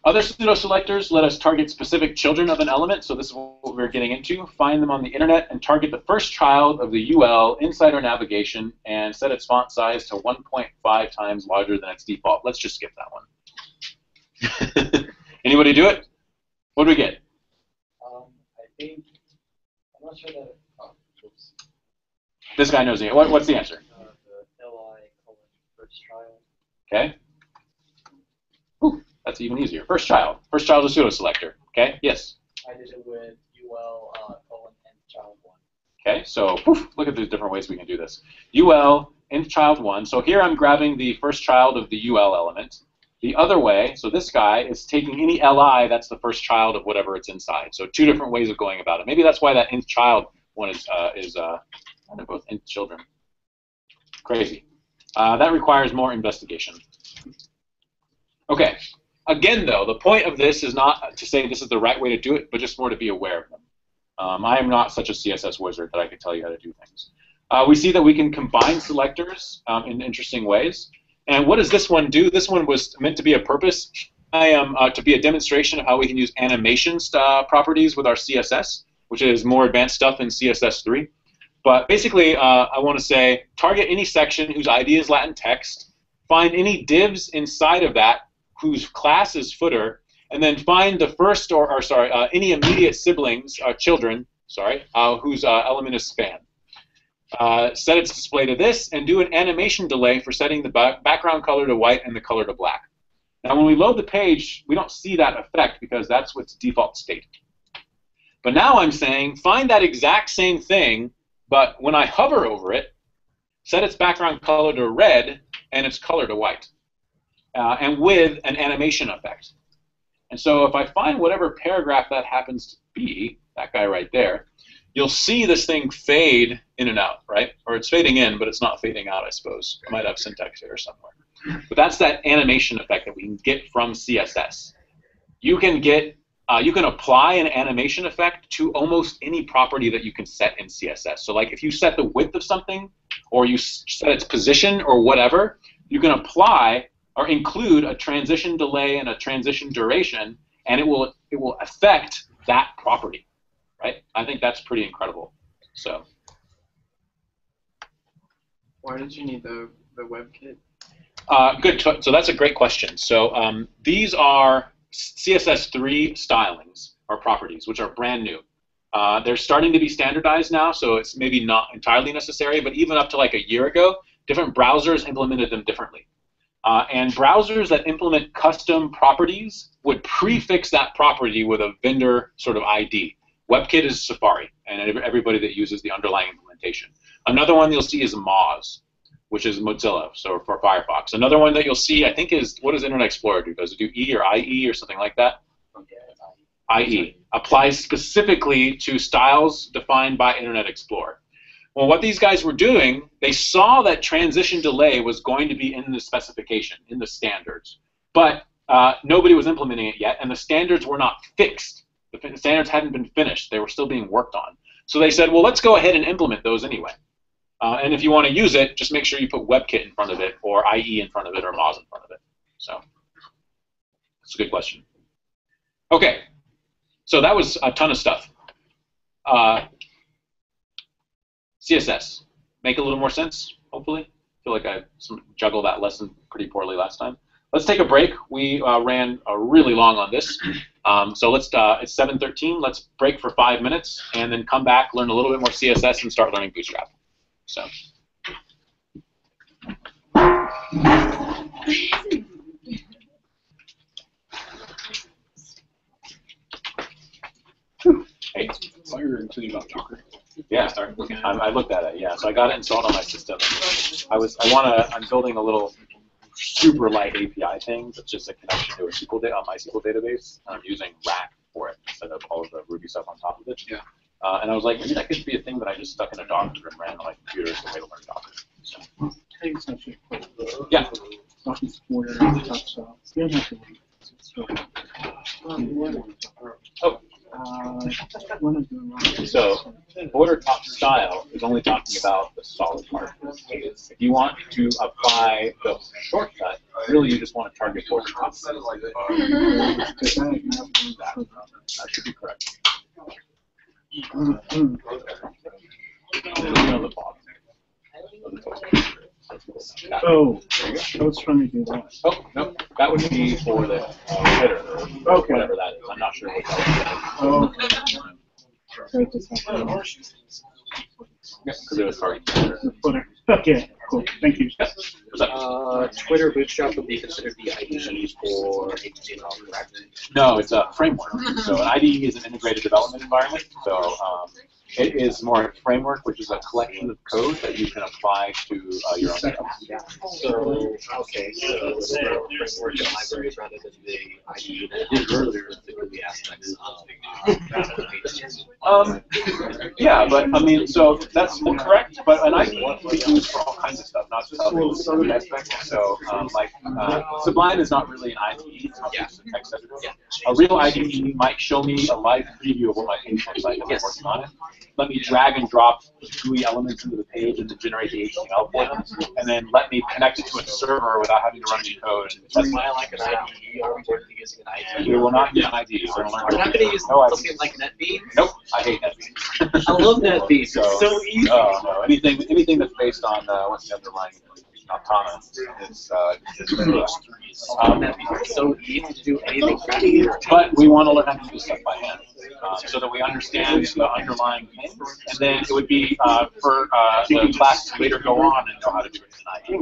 S1: Other pseudo-selectors let us target specific children of an element, so this is what we're getting into. Find them on the internet and target the first child of the UL inside our navigation and set its font size to 1.5 times larger than its default. Let's just skip that one. Anybody do it? What do we get?
S3: I think, I'm not sure that, oops.
S1: This guy knows the answer. What's the answer?
S3: The LI first child.
S1: Okay. Ooh, that's even easier. First child. First child is a pseudo-selector. Okay, yes?
S3: I did it with UL and child 1.
S1: Okay, so poof, look at the different ways we can do this. UL, nth child 1. So here I'm grabbing the first child of the UL element. The other way, so this guy is taking any LI that's the first child of whatever it's inside. So two different ways of going about it. Maybe that's why that nth child one is they're both nth children. Crazy. That requires more investigation. Okay. Again, though, the point of this is not to say this is the right way to do it, but just more to be aware of them. I am not such a CSS wizard that I could tell you how to do things. We see that we can combine selectors in interesting ways. And what does this one do? This one was meant to be a purpose. To be a demonstration of how we can use animation properties with our CSS, which is more advanced stuff in CSS3. But basically, I want to say target any section whose ID is Latin text, find any divs inside of that whose class is footer, and then find the first any immediate siblings, children, whose element is span. Set its display to this, and do an animation delay for setting the background color to white and the color to black. Now, when we load the page, we don't see that effect because that's what's default state. But now I'm saying find that exact same thing, but when I hover over it, set its background color to red and its color to white, and with an animation effect. And so if I find whatever paragraph that happens to be, that guy right there, you'll see this thing fade in and out, right? Or it's fading in, but it's not fading out, I suppose. I might have syntax error somewhere. But that's that animation effect that we can get from CSS. You can apply an animation effect to almost any property that you can set in CSS. So like if you set the width of something, or you set its position or whatever, you can apply or include a transition delay and a transition duration, and it will affect that property, right? I think that's pretty incredible. So.
S2: Why did you need the WebKit?
S1: Good. So that's a great question. So these are CSS3 stylings or properties, which are brand new. They're starting to be standardized now, so it's maybe not entirely necessary, but even up to like a year ago, different browsers implemented them differently. And browsers that implement custom properties would prefix that property with a vendor sort of ID. WebKit is Safari, and everybody that uses the underlying implementation. Another one you'll see is Moz, which is Mozilla, so for Firefox. Another one that you'll see, I think, is, what does Internet Explorer do? Does it do E or IE or something like that? IE. Applies specifically to styles defined by Internet Explorer. Well, what these guys were doing, they saw that transition delay was going to be in the specification, in the standards. But nobody was implementing it yet, and the standards were not fixed. The standards hadn't been finished. They were still being worked on. So they said, well, let's go ahead and implement those anyway. And if you want to use it, just make sure you put WebKit in front of it, or IE in front of it, or Moz in front of it. So that's a good question. Okay, so that was a ton of stuff. CSS. Make a little more sense, hopefully. I feel like I juggled that lesson pretty poorly last time. Let's take a break. We ran really long on this. So let's. It's 7:13. Let's break for 5 minutes, and then come back, learn a little bit more CSS, and start learning Bootstrap. So. Hey.
S7: So you're including about Docker.
S1: Yeah, I looked at it. Yeah, so I got it installed on my system. I'm building a little super light API thing that's just a connection to a MySQL database. I'm using Rack for it instead of all of the Ruby stuff on top of it.
S7: Yeah.
S1: And I was like, maybe that could be a thing that I just stuck in a Docker and ran on my computer as a way to learn Docker. So. Yeah. Oh. So, border top style is only talking about the solid part. If you want to apply the shortcut, really you just want to target border top. That should be correct.
S6: Oh, I was trying to do that.
S1: Oh, no, that would be for the header, or whatever that is. I'm not sure what that is.
S6: Oh.
S1: Yeah, because it was targeted.
S6: Footer. Okay, cool. Thank you.
S3: Twitter Bootstrap would be considered the IDE for HTML, correct?
S1: No, it's a framework. So an IDE is an integrated development environment. So it is more a framework, which is a collection of code that you can apply to your own stuff.
S3: So, okay, so the framework and libraries rather than the IDE that I did earlier that could be aspects of
S1: Yeah, but I mean, so that's correct. But an IDE can be used for all kinds of stuff, not just other aspects. So, Sublime is not really an IDE; it's not just a text editor. A real IDE might show me a live preview of what my page looks like as I'm working on it. let me drag and drop GUI elements into the page and then generate the HTML for them, and then let me connect it to a server without having to run any code.
S3: That's why I like an IDE. Are we going to be using an IDE?
S1: We will not use an IDE.
S3: We're not going to use something like NetBeans?
S1: Nope, I hate NetBeans.
S3: I love NetBeans. It's so easy.
S1: Oh, no, anything that's based on what's the underlying Automa is
S3: it's so easy to do anything crafty.
S1: but we want to learn how to do stuff by hand, so that we understand the underlying things, and then it would be for the class to later go on and know how to do it in IE,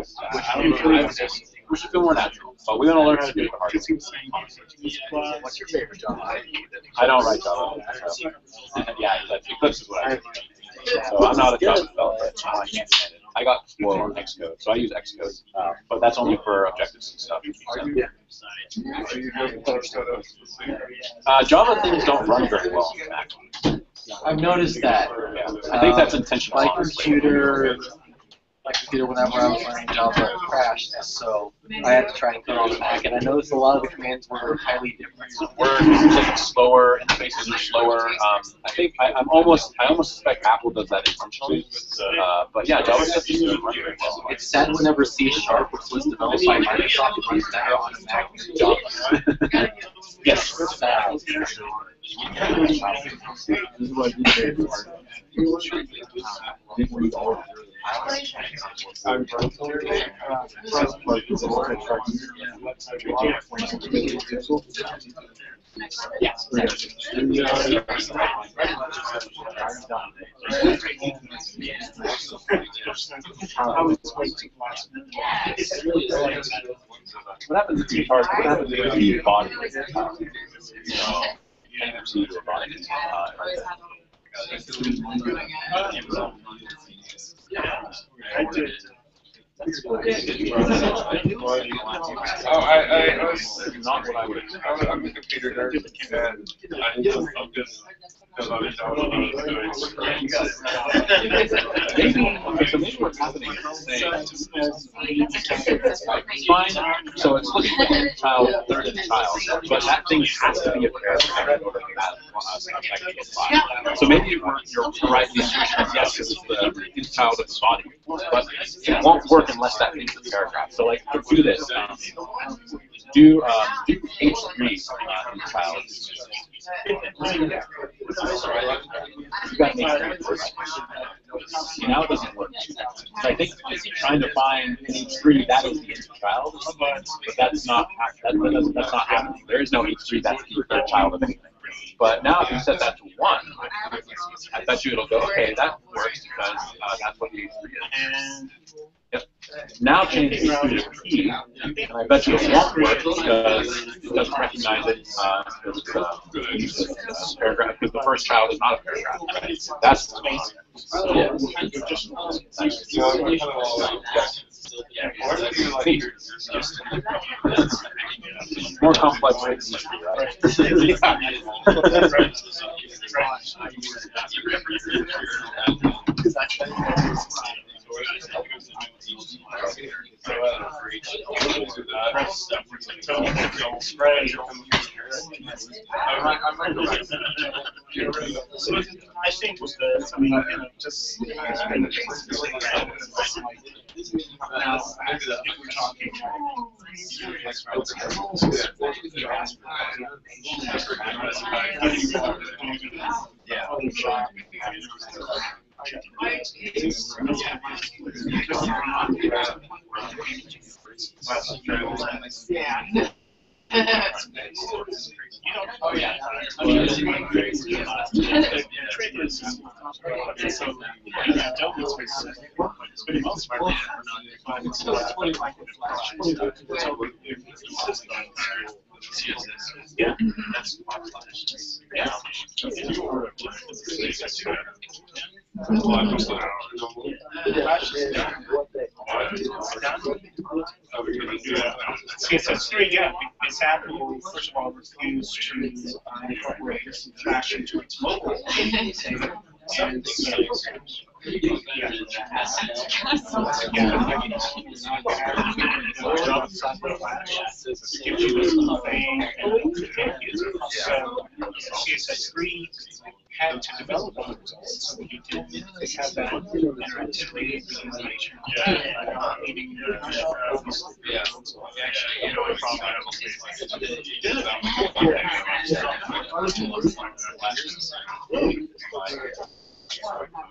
S1: which should feel more natural. But we want to learn how to do it the hard way.
S3: What's your favorite Java IDE?
S1: I don't write Java. So. Yeah, Eclipse is what I do. So I'm not a Java developer. I can't stand it. I got spoiled on Xcode, so I use Xcode, but that's only for Objectives and stuff. Java things don't run very well on Mac.
S4: I've noticed that.
S1: Yeah. I think that's intentional.
S4: My computer, whenever I was learning Java, crashed, so I had to try to put it on the Mac, and I noticed a lot of the commands were highly different.
S1: Word is slower, interfaces are slower. I almost suspect Apple does that intentionally. But yeah, Java stuff is doing very well.
S3: It's sad whenever C#, which was developed by Microsoft, runs better on a Mac than Java.
S1: Yes. What happens if you What happens if you body?
S8: I did.
S7: I was not what I would expect. I'm a computer nerd, and I'm just because
S1: maybe what's happening is fine. So it's looking like a child, third in child, but that thing has to be a paragraph in order for that to apply. So maybe you're right. The intuition is yes, because it's the in child of the body, but it won't work unless that thing's a paragraph. So like, do this. Do H3 in child. You got to make sure it works. Now it doesn't work. So I think it's trying to find an H3 that is the inner child, but that's not happening. There is no H3 that's the third child of anything. But now if you set that to 1, I bet you it'll go, okay, that works because that's what the H3 is. Yep. Now change H3 to P, and I bet you it won't work because it doesn't recognize it as a paragraph, because the first child is not a paragraph. That's the basic. More complex than history,
S6: I think was the, I mean, you know, just now, if we're talking,
S10: Oh yeah.
S6: Yeah. CSS3, yeah, it's happening. First of all, refused to incorporate some trash into its mobile. And CSS3 had to develop all the results. So you did have that interactivity, visualization.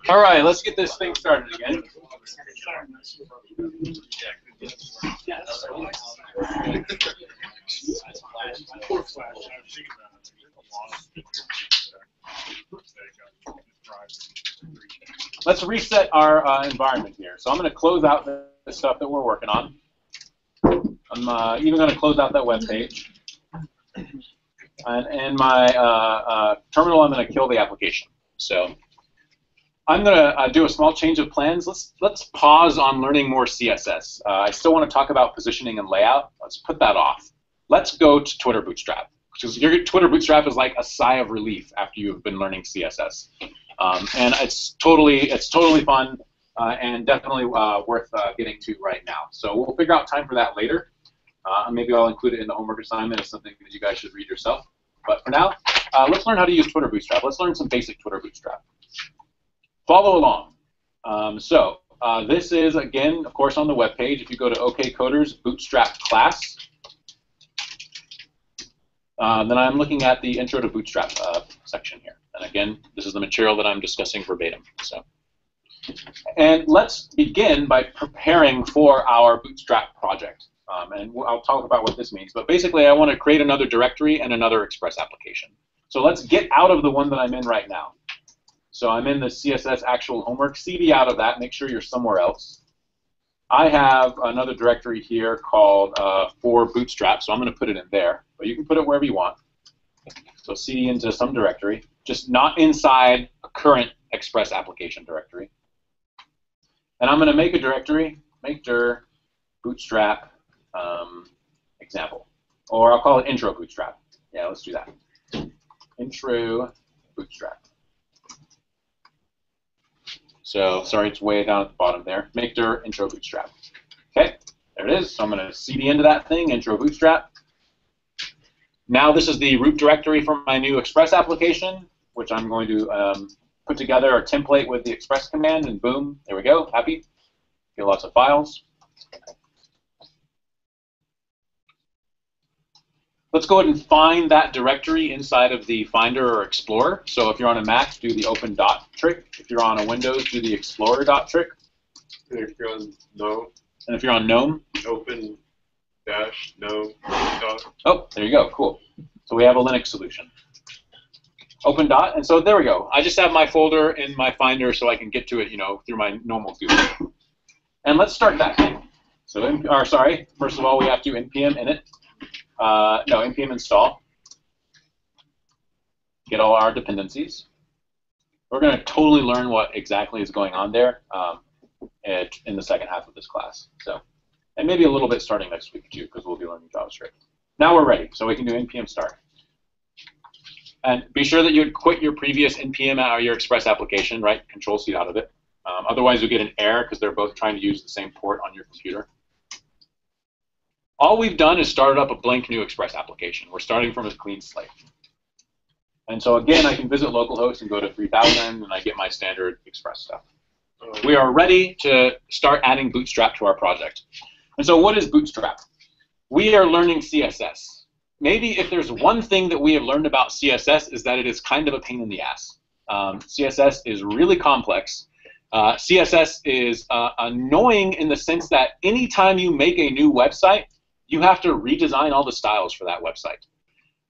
S1: All right, let's get this thing started again. Let's reset our environment here. So I'm going to close out the stuff that we're working on. I'm even going to close out that web page. And in my terminal, I'm going to kill the application. So I'm going to do a small change of plans. Let's pause on learning more CSS. I still want to talk about positioning and layout. Let's put that off. Let's go to Twitter Bootstrap, because your Twitter Bootstrap is like a sigh of relief after you've been learning CSS, and it's totally fun and definitely worth getting to right now. So we'll figure out time for that later. Maybe I'll include it in the homework assignment as something that you guys should read yourself. But for now, let's learn how to use Twitter Bootstrap. Let's learn some basic Twitter Bootstrap. Follow along. This is, again, of course, on the web page. If you go to OK Coders Bootstrap class, then I'm looking at the Intro to Bootstrap section here. And again, this is the material that I'm discussing verbatim. And let's begin by preparing for our Bootstrap project. And I'll talk about what this means. But basically, I want to create another directory and another Express application. So let's get out of the one that I'm in right now. So I'm in the CSS actual homework. CD out of that. Make sure you're somewhere else. I have another directory here called for Bootstrap, so I'm going to put it in there. But you can put it wherever you want. So CD into some directory, just not inside a current Express application directory. And I'm going to make a directory, make dir Bootstrap example. Or I'll call it Intro Bootstrap. Yeah, let's do that. Intro Bootstrap. So, sorry, it's way down at the bottom there. Make dir Intro Bootstrap. Okay, there it is. So I'm going to CD into that thing, Intro Bootstrap. Now this is the root directory for my new Express application, which I'm going to put together a template with the Express command, and boom, there we go. Happy. Get lots of files. Let's go ahead and find that directory inside of the Finder or Explorer. So if you're on a Mac, do the open dot trick. If you're on a Windows, do the Explorer dot trick.
S11: And if you're on GNOME,
S1: and if you're on GNOME,
S11: open dash GNOME dot.
S1: Oh, there you go. Cool. So we have a Linux solution. Open dot, and so there we go. I just have my folder in my Finder so I can get to it, through my normal GUI. And let's start that thing. So, first of all, we have to npm init. npm install. Get all our dependencies. We're going to totally learn what exactly is going on there in the second half of this class. And maybe a little bit starting next week too, because we'll be learning JavaScript. Now we're ready, so we can do npm start. And be sure that you quit your previous npm or your Express application, right? Control-C out of it. Otherwise, you'll get an error because they're both trying to use the same port on your computer. All we've done is started up a blank new Express application. We're starting from a clean slate. And so again, I can visit localhost and go to 3000, and I get my standard Express stuff. We are ready to start adding Bootstrap to our project. And so what is Bootstrap? We are learning CSS. Maybe if there's one thing that we have learned about CSS is that it is kind of a pain in the ass. CSS is really complex. CSS is annoying in the sense that anytime you make a new website, you have to redesign all the styles for that website.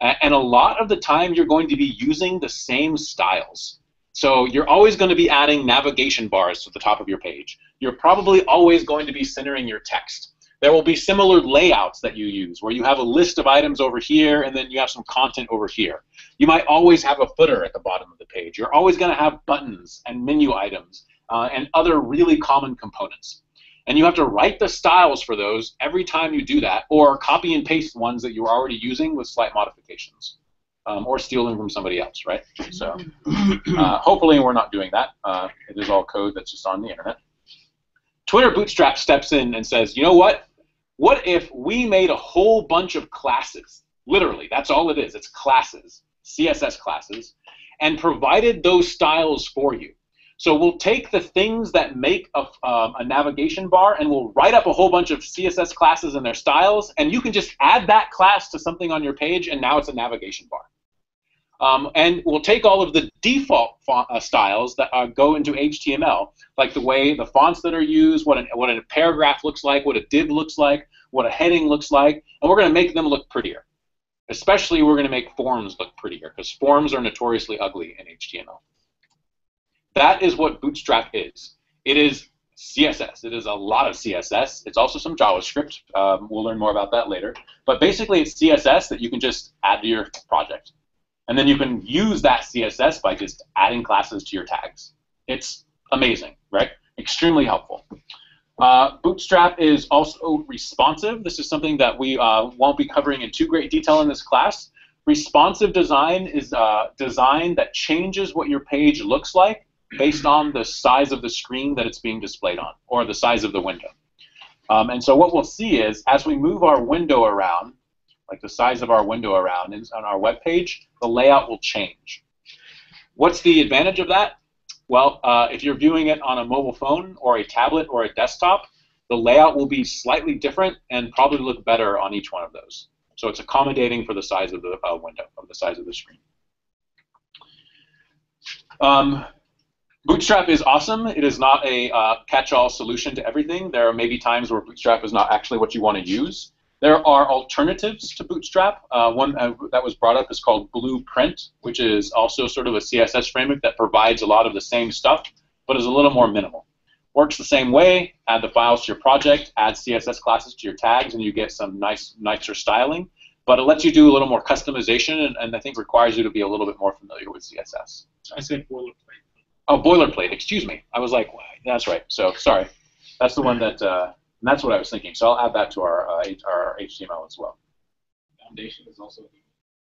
S1: And a lot of the time, you're going to be using the same styles. So you're always going to be adding navigation bars to the top of your page. You're probably always going to be centering your text. There will be similar layouts that you use, where you have a list of items over here, and then you have some content over here. You might always have a footer at the bottom of the page. You're always going to have buttons and menu items and other really common components. And you have to write the styles for those every time you do that, or copy and paste ones that you're already using with slight modifications, or steal them from somebody else, right? So hopefully we're not doing that. It is all code that's just on the internet. Twitter Bootstrap steps in and says, you know what? What if we made a whole bunch of classes? Literally, that's all it is. It's classes, CSS classes. and provided those styles for you. So we'll take the things that make a navigation bar, and we'll write up a whole bunch of CSS classes and their styles, and you can just add that class to something on your page, and now it's a navigation bar. And we'll take all of the default styles that go into HTML, like the way the fonts that are used, what a paragraph looks like, what a div looks like, what a heading looks like, and we're going to make them look prettier. Especially we're going to make forms look prettier, because forms are notoriously ugly in HTML. That is what Bootstrap is. It is CSS. It is a lot of CSS. It's also some JavaScript. We'll learn more about that later. But basically, it's CSS that you can just add to your project. And then you can use that CSS by just adding classes to your tags. It's amazing, right? Extremely helpful. Bootstrap is also responsive. This is something that we won't be covering in too great detail in this class. Responsive design is design that changes what your page looks like based on the size of the screen that it's being displayed on, or the size of the window. And so what we'll see is, as we move our window around, like the size of our window around on our web page, the layout will change. What's the advantage of that? Well, if you're viewing it on a mobile phone or a tablet or a desktop, the layout will be slightly different and probably look better on each one of those. So it's accommodating for the size of the window, or the size of the screen. Bootstrap is awesome. It is not a catch-all solution to everything. There are maybe times where Bootstrap is not actually what you want to use. There are alternatives to Bootstrap. One that was brought up is called Blueprint, which is also sort of a CSS framework that provides a lot of the same stuff, but is a little more minimal. Works the same way. Add the files to your project, add CSS classes to your tags, and you get some nicer styling. But it lets you do a little more customization, and I think requires you to be a little bit more familiar with CSS.
S6: I said boilerplate.
S1: Oh, boilerplate. Excuse me. I was like, that's right. So sorry. That's the one that. And that's what I was thinking. So I'll add that to our HTML as well.
S7: Foundation is also.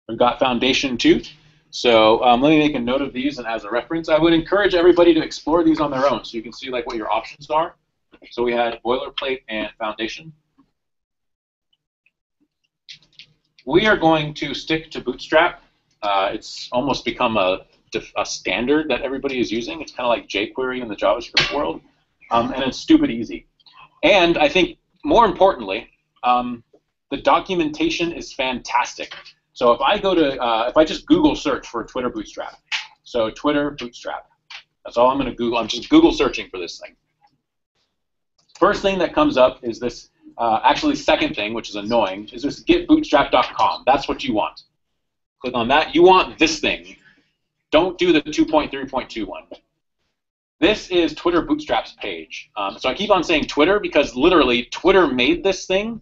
S1: We've got Foundation too. So let me make a note of these and as a reference. I would encourage everybody to explore these on their own, so you can see like what your options are. So we had boilerplate and Foundation. We are going to stick to Bootstrap. It's almost become a standard that everybody is using. It's kind of like jQuery in the JavaScript world, and it's stupid easy. And I think more importantly, the documentation is fantastic. So if I go to, if I just Google search for Twitter Bootstrap, so Twitter Bootstrap, that's all I'm going to Google. I'm just Google searching for this thing. First thing that comes up is this, actually second thing, which is annoying, is this getbootstrap.com. That's what you want. Click on that. You want this thing. Don't do the 2.3.2 one. This is Twitter Bootstrap's page. So I keep on saying Twitter because literally Twitter made this thing,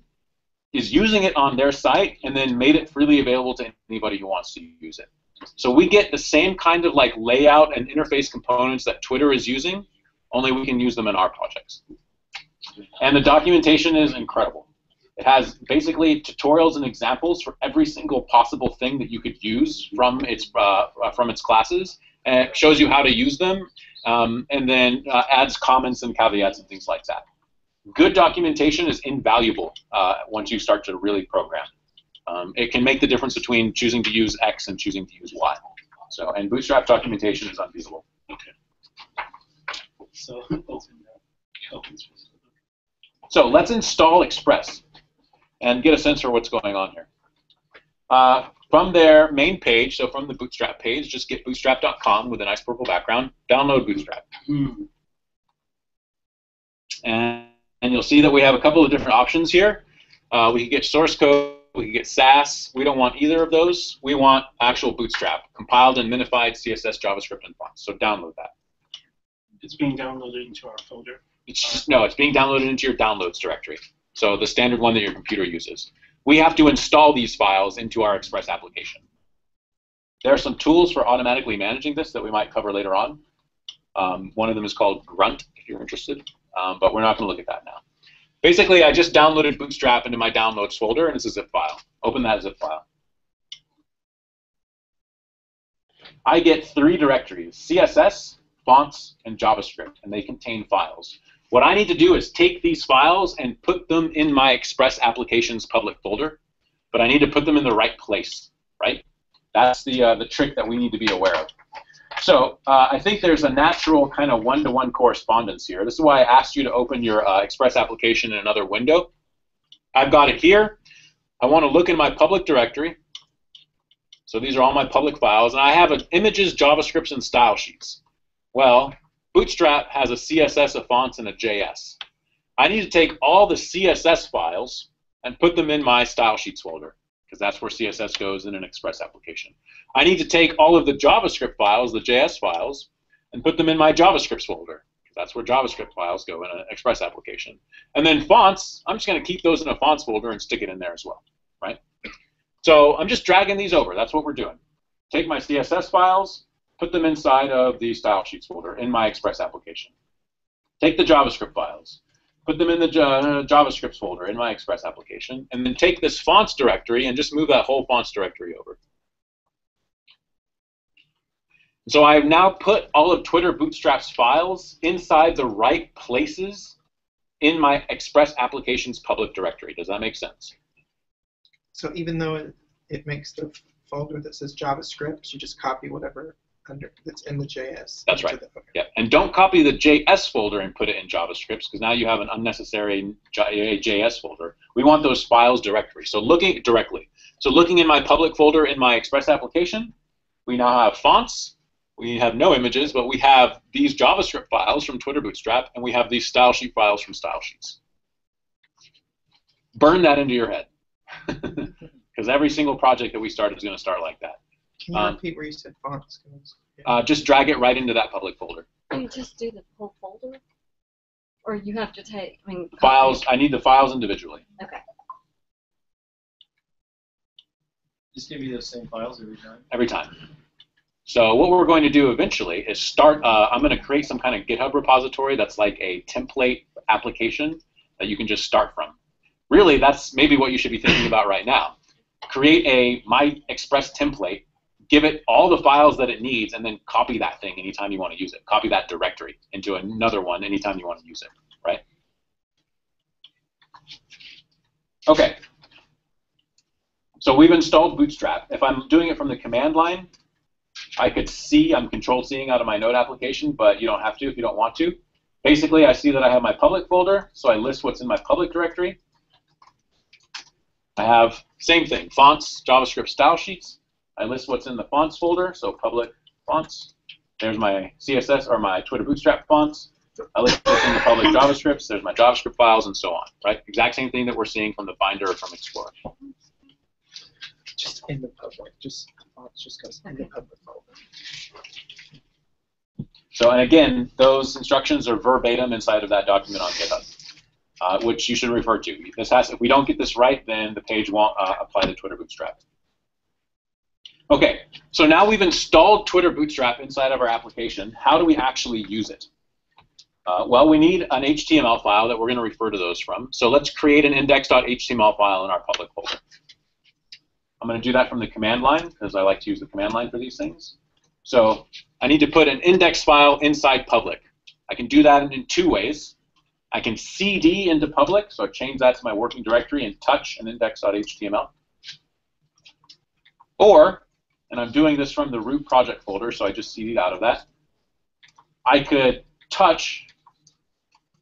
S1: is using it on their site, and then made it freely available to anybody who wants to use it. So we get the same kind of like layout and interface components that Twitter is using, only we can use them in our projects. And the documentation is incredible. It has basically tutorials and examples for every single possible thing that you could use from its classes, and it shows you how to use them. And then adds comments and caveats and things like that. Good documentation is invaluable once you start to really program. It can make the difference between choosing to use X and choosing to use Y. So, and Bootstrap documentation is unbeatable.
S6: Okay.
S1: So let's install Express and get a sense for what's going on here. From their main page, so from the Bootstrap page, just get bootstrap.com with a nice purple background, download Bootstrap. And you'll see that we have a couple of different options here. We can get source code, we can get Sass. We don't want either of those. We want actual Bootstrap, compiled and minified CSS, JavaScript, and fonts. So download that.
S6: It's being downloaded into our folder?
S1: No, it's being downloaded into your downloads directory. So the standard one that your computer uses. We have to install these files into our Express application. There are some tools for automatically managing this that we might cover later on. One of them is called Grunt, if you're interested, but we're not going to look at that now. Basically, I just downloaded Bootstrap into my downloads folder, and it's a zip file. Open that zip file. I get 3 directories, CSS, fonts, and JavaScript, and they contain files. What I need to do is take these files and put them in my Express Applications public folder, but I need to put them in the right place, right? That's the trick that we need to be aware of. So I think there's a natural kind of one-to-one correspondence here. This is why I asked you to open your Express application in another window. I've got it here. I want to look in my public directory. So these are all my public files, and I have images, JavaScripts, and style sheets. Well, Bootstrap has a CSS, a fonts, and a JS. I need to take all the CSS files and put them in my style sheets folder, because that's where CSS goes in an Express application. I need to take all of the JavaScript files, the JS files, and put them in my JavaScript folder, because that's where JavaScript files go in an Express application. And then fonts, I'm just going to keep those in a fonts folder and stick it in there as well, right? So I'm just dragging these over. That's what we're doing. Take my CSS files, put them inside of the style sheets folder in my Express application. Take the JavaScript files, put them in the JavaScript folder in my Express application, and then take this fonts directory and just move that whole fonts directory over. So I've now put all of Twitter Bootstrap's files inside the right places in my Express application's public directory. Does that make sense?
S2: So even though it makes the folder that says JavaScript, you just copy whatever that's in the JS.
S1: That's right. Yeah, and don't copy the JS folder and put it in JavaScript, because now you have an unnecessary JS folder. We want those files directly. So looking directly. So looking in my public folder in my Express application, we now have fonts. We have no images, but we have these JavaScript files from Twitter Bootstrap, and we have these style sheet files from Style Sheets. Burn that into your head. Because every single project that we start is going to start like that.
S2: Can you repeat where you said fonts?
S1: Just drag it right into that public folder.
S5: You just do the whole folder? Or you have to take,
S1: files, I need the files individually.
S5: Okay.
S8: Just give you those same files every time?
S1: Every time. So what we're going to do eventually is start, I'm going to create some kind of GitHub repository that's like a template application that you can just start from. Really, that's maybe what you should be thinking about right now. Create a My Express template, give it all the files that it needs, and then copy that thing anytime you want to use it. Copy that directory into another one anytime you want to use it, right? Okay. So we've installed Bootstrap. If I'm doing it from the command line, I could see, I'm Control-Cing out of my Node application, but you don't have to if you don't want to. Basically, I see that I have my public folder, so I list what's in my public directory. I have, same thing, fonts, JavaScript style sheets. I list what's in the fonts folder, so public fonts. There's my CSS or my Twitter Bootstrap fonts. I list what's in the public JavaScripts. There's my JavaScript files and so on, right? Exact same thing that we're seeing from the binder or from Explorer.
S2: Just in the public, fonts just goes in the public folder.
S1: So, and again, those instructions are verbatim inside of that document on GitHub, which you should refer to. If we don't get this right, then the page won't apply to Twitter Bootstrap. Okay, so now we've installed Twitter Bootstrap inside of our application. How do we actually use it? Well, we need an HTML file that we're going to refer to those from. So let's create an index.html file in our public folder. I'm going to do that from the command line because I like to use the command line for these things. So I need to put an index file inside public. I can do that in two ways. I can cd into public, so I change that to my working directory and touch an index.html. Or, and I'm doing this from the root project folder, so I just cd'd out of that, I could touch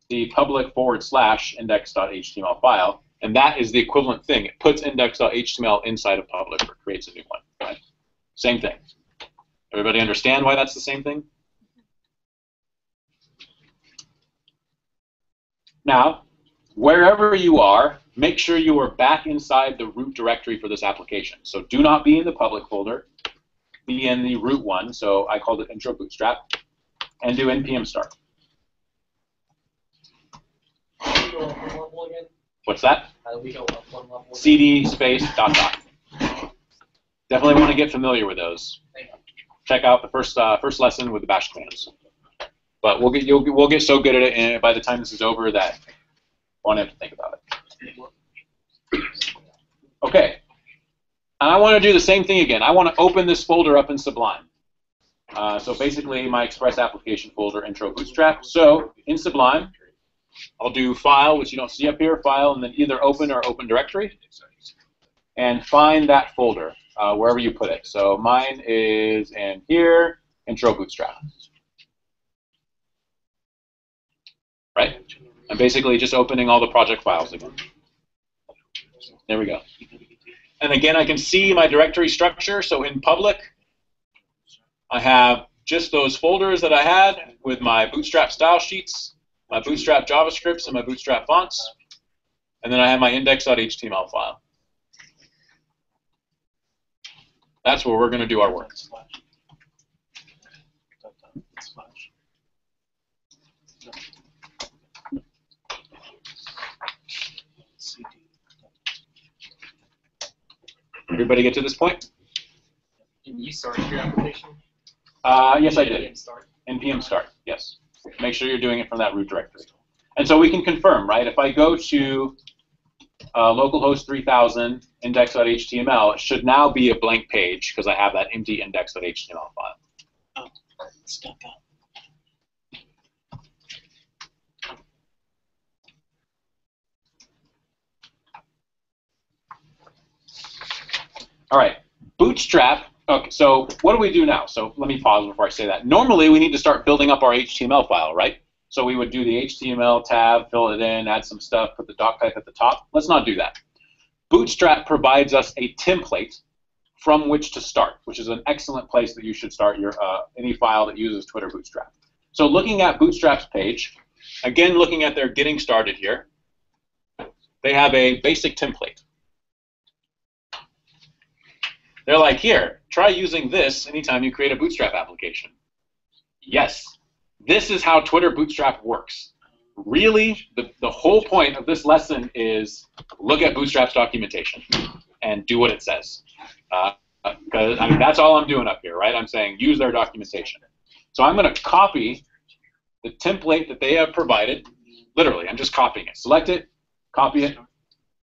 S1: the public / index.html file, and that is the equivalent thing. It puts index.html inside of public or creates a new one. Right? Same thing. Everybody understand why that's the same thing? Now, wherever you are, make sure you are back inside the root directory for this application. So do not be in the public folder. Be in the root one. So I called it intro bootstrap. And do npm start. What's that? CD space ... Definitely want to get familiar with those. Check out the first lesson with the bash commands. But we'll get so good at it, and by the time this is over, that you won't have to think about it. Okay. And I want to do the same thing again. I want to open this folder up in Sublime. So basically, my Express application folder, intro bootstrap. So in Sublime, I'll do file, which you don't see up here, file, and then either open or open directory, and find that folder wherever you put it. So mine is in here. intro Bootstrap. Right? I'm basically just opening all the project files again. There we go. And again, I can see my directory structure. So in public, I have just those folders that I had with my Bootstrap style sheets, my Bootstrap JavaScripts, and my Bootstrap fonts. And then I have my index.html file. That's where we're going to do our work. Everybody get to this point?
S8: Can you start your application?
S1: Yes, I did. npm start, yes. Make sure you're doing it from that root directory. And so we can confirm, right? If I go to localhost 3000 index.html, it should now be a blank page because I have that empty index.html file.
S6: Oh, stuck up.
S1: All right, Bootstrap. Okay, so what do we do now? So let me pause before I say that. Normally, we need to start building up our HTML file, right? So we would do the HTML tab, fill it in, add some stuff, put the doc type at the top. Let's not do that. Bootstrap provides us a template from which to start, which is an excellent place that you should start your any file that uses Twitter Bootstrap. So looking at Bootstrap's page, again looking at their getting started here, they have a basic template. They're like, here, try using this anytime you create a Bootstrap application. Yes, this is how Twitter Bootstrap works. Really, the whole point of this lesson is look at Bootstrap's documentation and do what it says. Because I mean, that's all I'm doing up here, right? I'm saying use their documentation. So I'm going to copy the template that they have provided. Literally, I'm just copying it. Select it, copy it,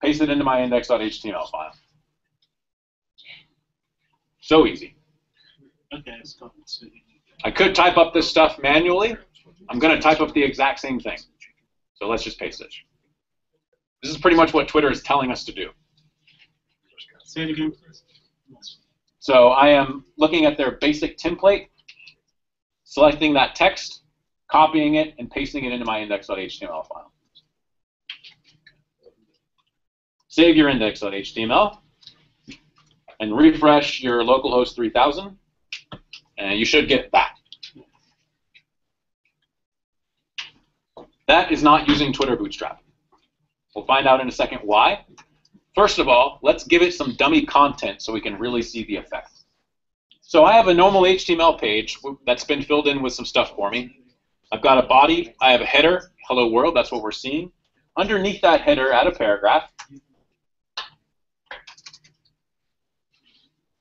S1: paste it into my index.html file. So easy.
S6: Okay, let's go.
S1: I could type up this stuff manually. I'm going to type up the exact same thing. So let's just paste it. This is pretty much what Twitter is telling us to do.
S6: Say it again, please.
S1: So I am looking at their basic template, selecting that text, copying it, and pasting it into my index.html file. Save your index.html, and refresh your localhost 3000, and you should get that. That is not using Twitter Bootstrap. We'll find out in a second why. First of all, let's give it some dummy content so we can really see the effect. So I have a normal HTML page that's been filled in with some stuff for me. I've got a body, I have a header, hello world, that's what we're seeing. Underneath that header, add a paragraph.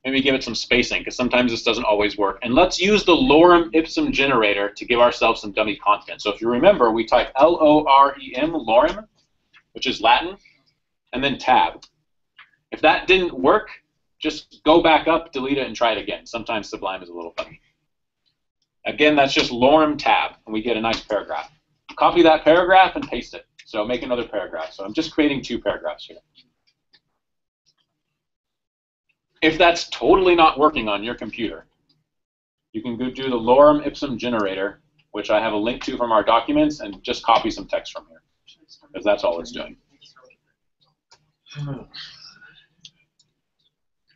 S1: Maybe give it some spacing, because sometimes this doesn't always work. And let's use the lorem ipsum generator to give ourselves some dummy content. So if you remember, we type L-O-R-E-M, lorem, which is Latin, and then tab. If that didn't work, just go back up, delete it, and try it again. Sometimes Sublime is a little funny. Again, that's just lorem tab, and we get a nice paragraph. Copy that paragraph and paste it. So make another paragraph. So I'm just creating 2 paragraphs here. If that's totally not working on your computer, you can go do the lorem ipsum generator, which I have a link to from our documents, and just copy some text from here, because that's all it's doing.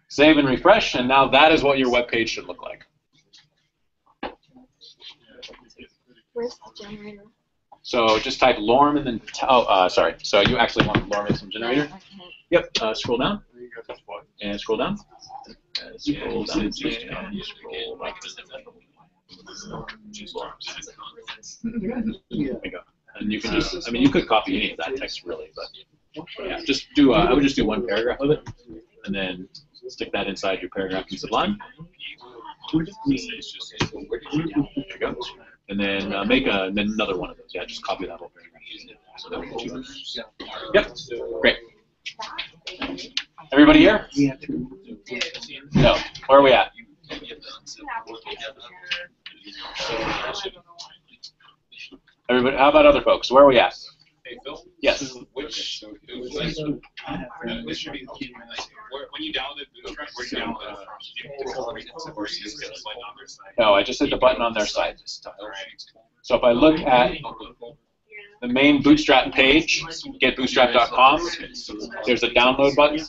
S1: Save and refresh, and now that is what your web page should look like.
S5: Where's the generator?
S1: So just type lorem and then, sorry. So you actually want lorem ipsum generator? Yep, scroll down. And scroll down. And scroll down. And scroll down. There we go. And you can just, I mean, you could copy any of that text really, but yeah, just do, I would just do 1 paragraph of it, and then stick that inside your paragraph in Sublime. There you go. And then make another one of those. Yeah, just copy that whole paragraph. So that we can choose. Yep, great. Everybody here? No. Where are we at? Everybody, how about other folks? Where are we at?
S7: Hey, Phil?
S1: Yes.
S7: Which should be when you download Bootstrap, where you download it from? Or you just get the button on their site?
S1: No, I just hit the button on their site. So if I look at the main Bootstrap page, getbootstrap.com, there's a download button.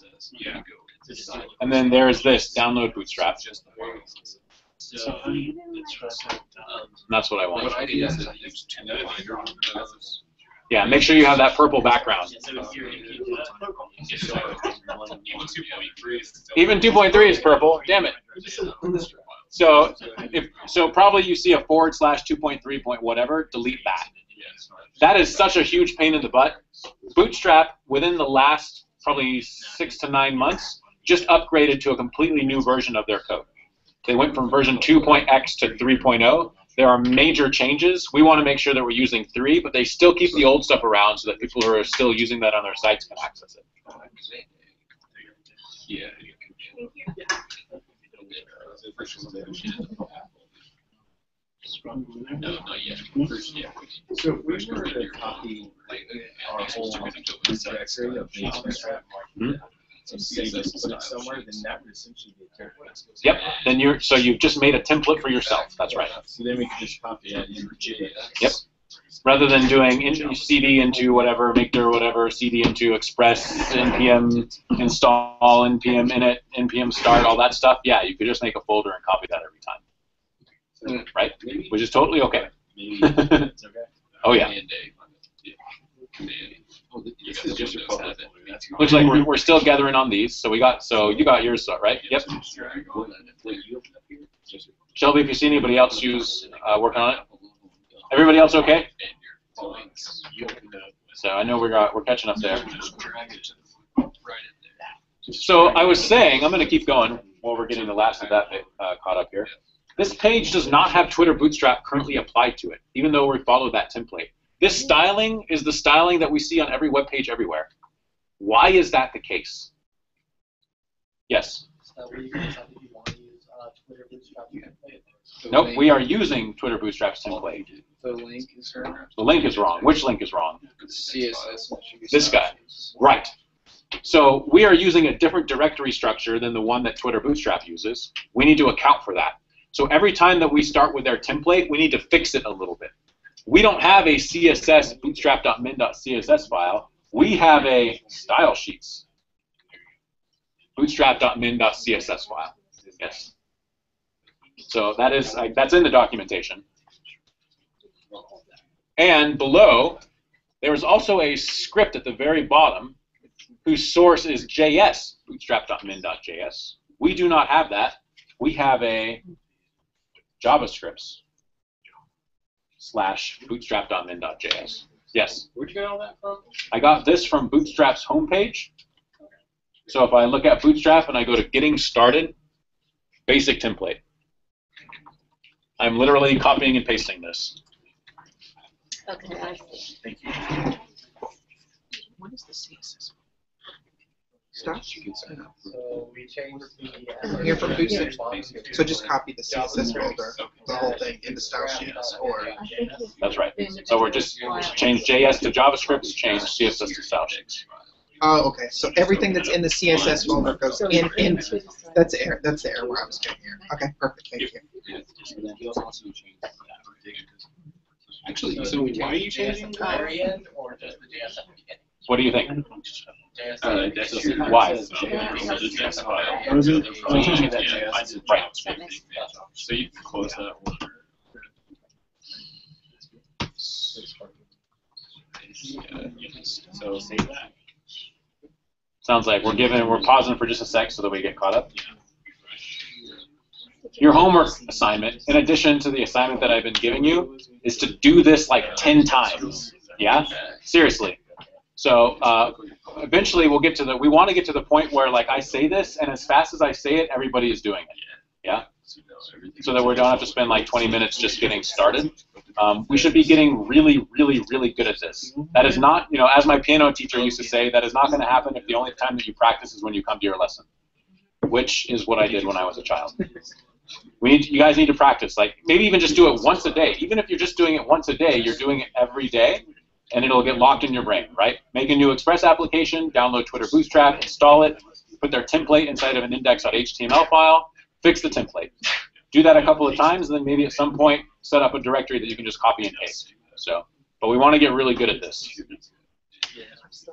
S1: And then there's this, download Bootstrap. And that's what I want. Yeah, make sure you have that purple background. Even 2.3 is purple. Damn it. So probably you see a / 2.3 point whatever. Delete that. That is such a huge pain in the butt. Bootstrap within the last probably 6 to 9 months just upgraded to a completely new version of their code. They went from version 2.x to 3.0. There are major changes. We want to make sure that we're using 3, but they still keep the old stuff around so that people who are still using that on their sites can access it.
S7: Yeah. No, not yet.
S8: So if we were to copy our whole directory of Bootstrap and save it, put it somewhere, then that would essentially be a template.
S1: Yep. Then you've just made a template for yourself. That's right.
S8: So then we could just copy that into JS.
S1: Yep. Rather than doing CD into whatever, Maker, whatever, CD into Express, npm install, npm init, npm start, all that stuff, yeah, you could just make a folder and copy that every time. Right? Which is totally okay. Oh, yeah. Looks like we're still gathering on these. So you got yours, right? Yep. Shelby, if you see anybody else who's working on it. Everybody else okay? So I know we're catching up there. So I was saying, I'm going to keep going while we're getting the last of that bit caught up here. This page does not have Twitter Bootstrap currently applied to it, even though we follow that template. This styling is the styling that we see on every web page everywhere. Why is that the case? Yes? Nope, we are using Twitter Bootstrap's template.
S4: The link is wrong.
S1: The link is wrong. Which link is wrong?
S4: CSS.
S1: This guy. Right. So we are using a different directory structure than the one that Twitter Bootstrap uses. We need to account for that. So every time that we start with their template, we need to fix it a little bit. We don't have a CSS bootstrap.min.css file. We have a style sheets bootstrap.min.css file. Yes. So that's in the documentation. And below, there's also a script at the very bottom whose source is JS, bootstrap.min.js. We do not have that. We have a JavaScript / bootstrap.min.js. Yes?
S7: Where'd you get all that from?
S1: I got this from Bootstrap's homepage. So if I look at Bootstrap and I go to Getting Started, basic template. I'm literally copying and pasting this.
S5: Okay, I see.
S2: Thank you. What is the CSS? Stop.
S4: So we changed the
S2: Here from Bootstrap. So just copy the CSS folder, the whole thing, into style sheets, or
S5: I think it's
S1: That's right. So we're just change JS to JavaScript, change CSS to style sheets.
S2: oh, okay. So everything that's in the CSS folder goes in. That's the error. That's the error where I was getting here. Okay, perfect. Thank you.
S7: Actually, so why are you changing the
S4: variant or just the JS at the beginning?
S1: What do you think?
S4: JS.
S1: Why? Right.
S7: So you can close that one. So save that.
S1: Sounds like we're pausing for just a sec so that we get caught up. Your homework assignment, in addition to the assignment that I've been giving you, is to do this like 10 times. Yeah? Seriously. So eventually we'll get to we want to get to the point where like I say this, and as fast as I say it, everybody is doing it. Yeah? So that we don't have to spend like 20 minutes just getting started. We should be getting really, really, really good at this. That is not, as my piano teacher used to say, that is not going to happen if the only time that you practice is when you come to your lesson, which is what I did when I was a child. You guys need to practice. Like maybe even just do it once a day. Even if you're just doing it once a day, you're doing it every day. and it'll get locked in your brain, right? Make a new Express application, download Twitter Bootstrap, install it, put their template inside of an index.html file, fix the template. Do that a couple of times, and then maybe at some point set up a directory that you can just copy and paste. So, but we want to get really good at this.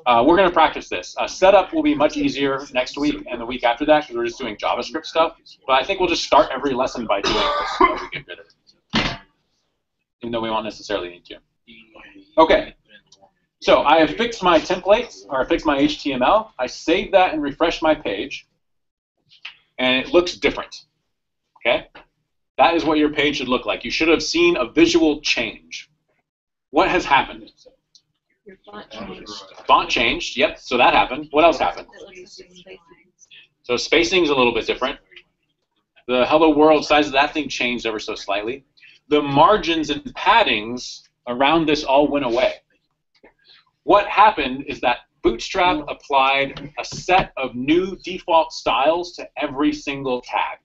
S1: We're going to practice this. Setup will be much easier next week and the week after that because we're just doing JavaScript stuff. But I think we'll just start every lesson by doing this so that we get good at it, even though we won't necessarily need to. Okay. So I have fixed my templates, or I fixed my HTML. I saved that and refreshed my page, and it looks different. Okay? That is what your page should look like. You should have seen a visual change. What has happened?
S5: Your font changed.
S1: Font changed, yep, so that happened. What else happened?
S5: It looks like it's spacing.
S1: So spacing's a little bit different. The hello world size of that thing changed ever so slightly. The margins and paddings around this all went away. What happened is that Bootstrap applied a set of new default styles to every single tag.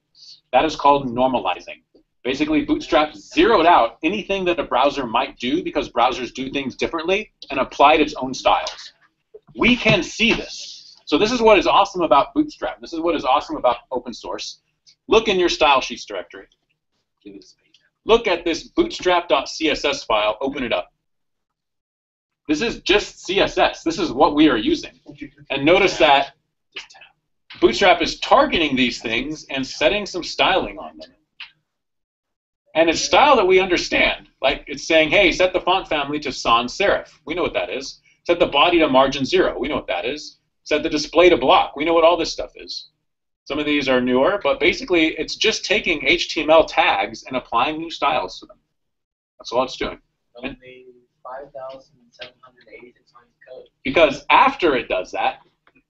S1: That is called normalizing. Basically, Bootstrap zeroed out anything that a browser might do because browsers do things differently and applied its own styles. We can see this. So this is what is awesome about Bootstrap. This is what is awesome about open source. Look in your style sheets directory. Look at this bootstrap.css file. Open it up. This is just CSS. This is what we are using. And notice that Bootstrap is targeting these things and setting some styling on them. And it's style that we understand. Like it's saying, hey, set the font family to sans serif. We know what that is. Set the body to margin 0. We know what that is. Set the display to block. We know what all this stuff is. Some of these are newer, but basically it's just taking HTML tags and applying new styles to them. That's all it's doing.
S4: Only 5,786 lines of code.
S1: Because after it does that,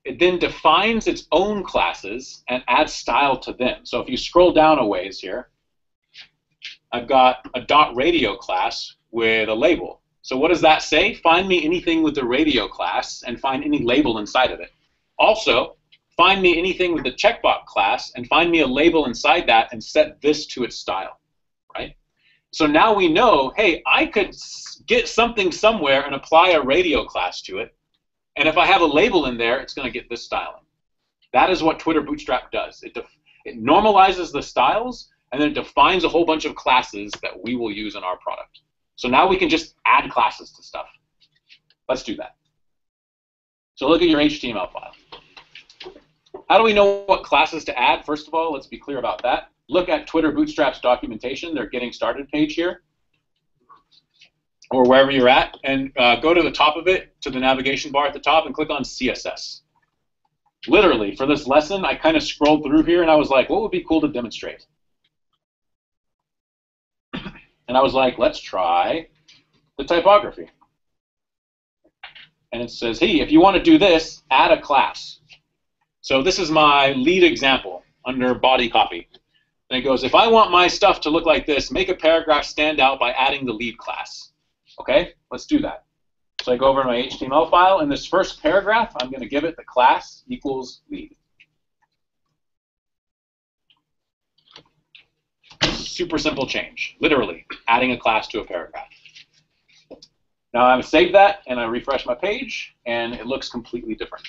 S1: it then defines its own classes and adds style to them. So if you scroll down a ways here, I've got a .radio class with a label. So what does that say? Find me anything with the radio class and find any label inside of it. Also, find me anything with the checkbox class and find me a label inside that and set this to its style, right? So now we know, hey, I could get something somewhere and apply a radio class to it. And if I have a label in there, it's going to get this styling. That is what Twitter Bootstrap does. It normalizes the styles, and then it defines a whole bunch of classes that we will use in our product. So now we can just add classes to stuff. Let's do that. So look at your HTML file. How do we know what classes to add? First of all, let's be clear about that. Look at Twitter Bootstrap's documentation, their Getting Started page here, or wherever you're at, and go to the top of it, to the navigation bar at the top, and click on CSS. Literally, for this lesson, I kind of scrolled through here, and I was like, what would be cool to demonstrate? And I was like, let's try the typography. And it says, hey, if you want to do this, add a class. So this is my lead example under body copy. And it goes, if I want my stuff to look like this, make a paragraph stand out by adding the lead class. Okay, let's do that. So I go over to my HTML file. In this first paragraph, I'm going to give it the class equals lead. Super simple change, literally adding a class to a paragraph. Now I save that and I refresh my page and it looks completely different.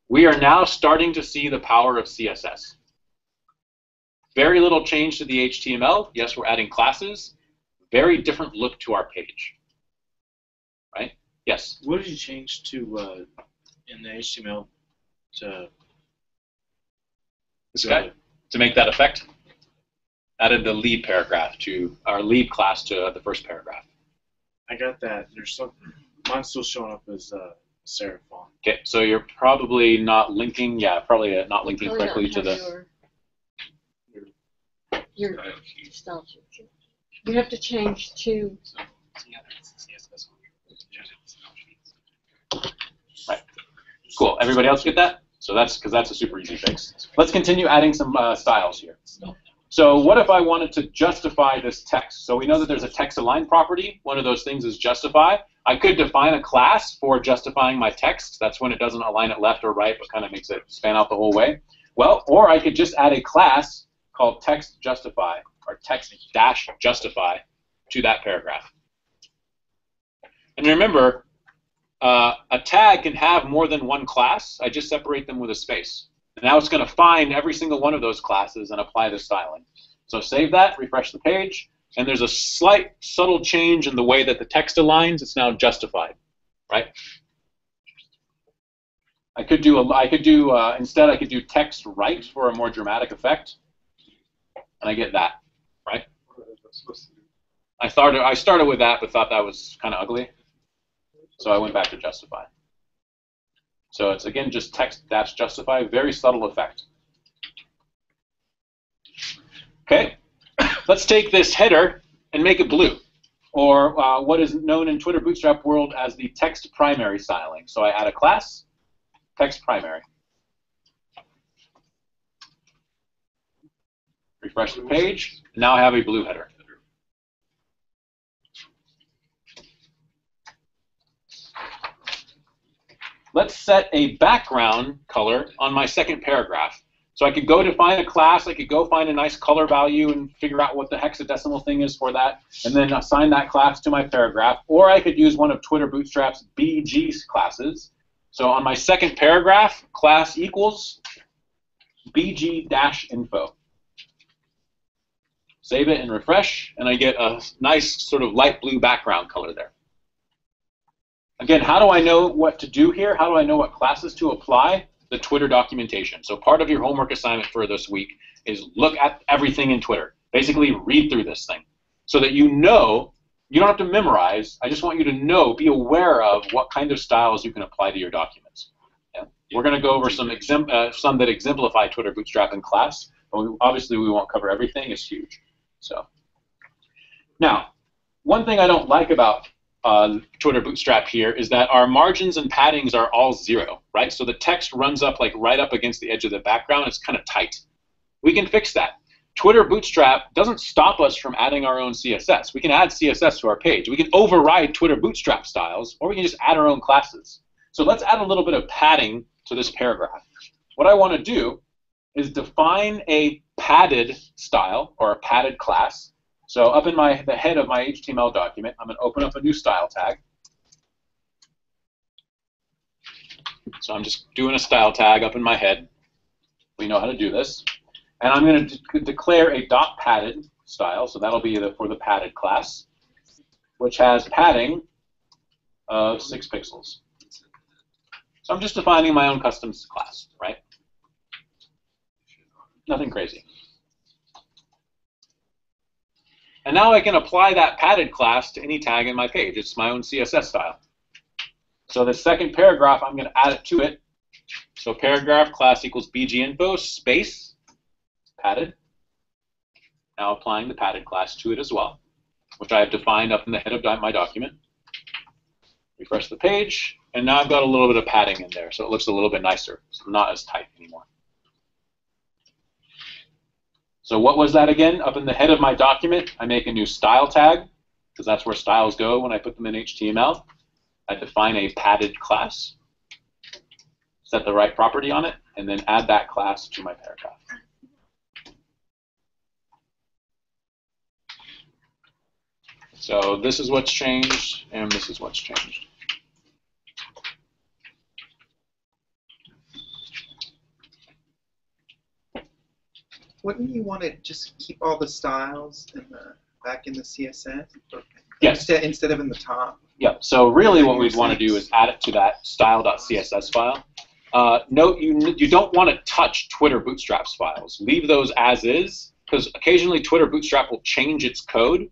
S1: We are now starting to see the power of CSS. Very little change to the HTML. Yes, we're adding classes. Very different look to our page. Right? Yes?
S8: What did you change to in the HTML to
S1: this guy? To make that effect? Added the lead paragraph to our lead class to the first paragraph.
S8: I got that. There's some. Mine's still showing up as serif font.
S1: Okay, so you're probably not linking. Yeah, probably not linking correctly to the.
S5: Your style sheet. You have to change to.
S1: Right. Cool. Everybody else get that? So that's because that's a super easy fix. Let's continue adding some styles here. So what if I wanted to justify this text? So we know that there's a text align property. One of those things is justify. I could define a class for justifying my text. That's when it doesn't align it left or right, but kind of makes it span out the whole way. Well, or I could just add a class called text justify or text dash justify to that paragraph. And remember, a tag can have more than one class. I just separate them with a space. And now it's going to find every single one of those classes and apply the styling. So save that, refresh the page, and there's a slight subtle change in the way that the text aligns. It's now justified, right? Instead I could do text right for a more dramatic effect, and I get that, right? I started with that, but thought that was kind of ugly, so I went back to justify. So it's again just text dash justify, very subtle effect. Okay, let's take this header and make it blue, or what is known in Twitter Bootstrap world as the text primary styling. So I add a class, text primary. Refresh the page, and now I have a blue header. Let's set a background color on my second paragraph. So I could go define a class, I could go find a nice color value and figure out what the hexadecimal thing is for that, and then assign that class to my paragraph. Or I could use one of Twitter Bootstrap's BG classes. So on my second paragraph, class equals BG-info. Save it and refresh, and I get a nice sort of light blue background color there. Again, how do I know what to do here? How do I know what classes to apply? The Twitter documentation. So part of your homework assignment for this week is look at everything in Twitter. Basically read through this thing so that you know, you don't have to memorize, I just want you to know, be aware of what kind of styles you can apply to your documents. Yeah. We're going to go over some that exemplify Twitter Bootstrap in class, but obviously we won't cover everything. It's huge. So now, one thing I don't like about Twitter Bootstrap here is that our margins and paddings are all 0, right? So the text runs up like right up against the edge of the background. It's kind of tight. We can fix that. Twitter Bootstrap doesn't stop us from adding our own CSS. We can add CSS to our page. We can override Twitter Bootstrap styles, or we can just add our own classes. So let's add a little bit of padding to this paragraph. What I want to do is define a padded style or a padded class. So up in the head of my HTML document, I'm going to open up a new style tag. So I'm just doing a style tag up in my head. We know how to do this. And I'm going to declare a .padded style. So that'll be for the padded class, which has padding of 6 pixels. So I'm just defining my own custom class, right? Nothing crazy. And now I can apply that padded class to any tag in my page. It's my own CSS style. So the second paragraph, I'm going to add it to it. So paragraph class equals bginfo space padded. Now applying the padded class to it as well, which I have defined up in the head of my document. Refresh the page, and now I've got a little bit of padding in there, so it looks a little bit nicer. It's not as tight anymore. So what was that again? Up in the head of my document, I make a new style tag, because that's where styles go when I put them in HTML. I define a padded class, set the right property on it, and then add that class to my paragraph. So this is what's changed, and this is what's changed.
S2: Wouldn't you want to just keep all the styles back in the CSS?
S1: Yes.
S2: Instead of in the top?
S1: Yeah, so really what we'd want to do is add it to that style.css file. Note you don't want to touch Twitter Bootstrap's files. Leave those as is, because occasionally Twitter Bootstrap will change its code.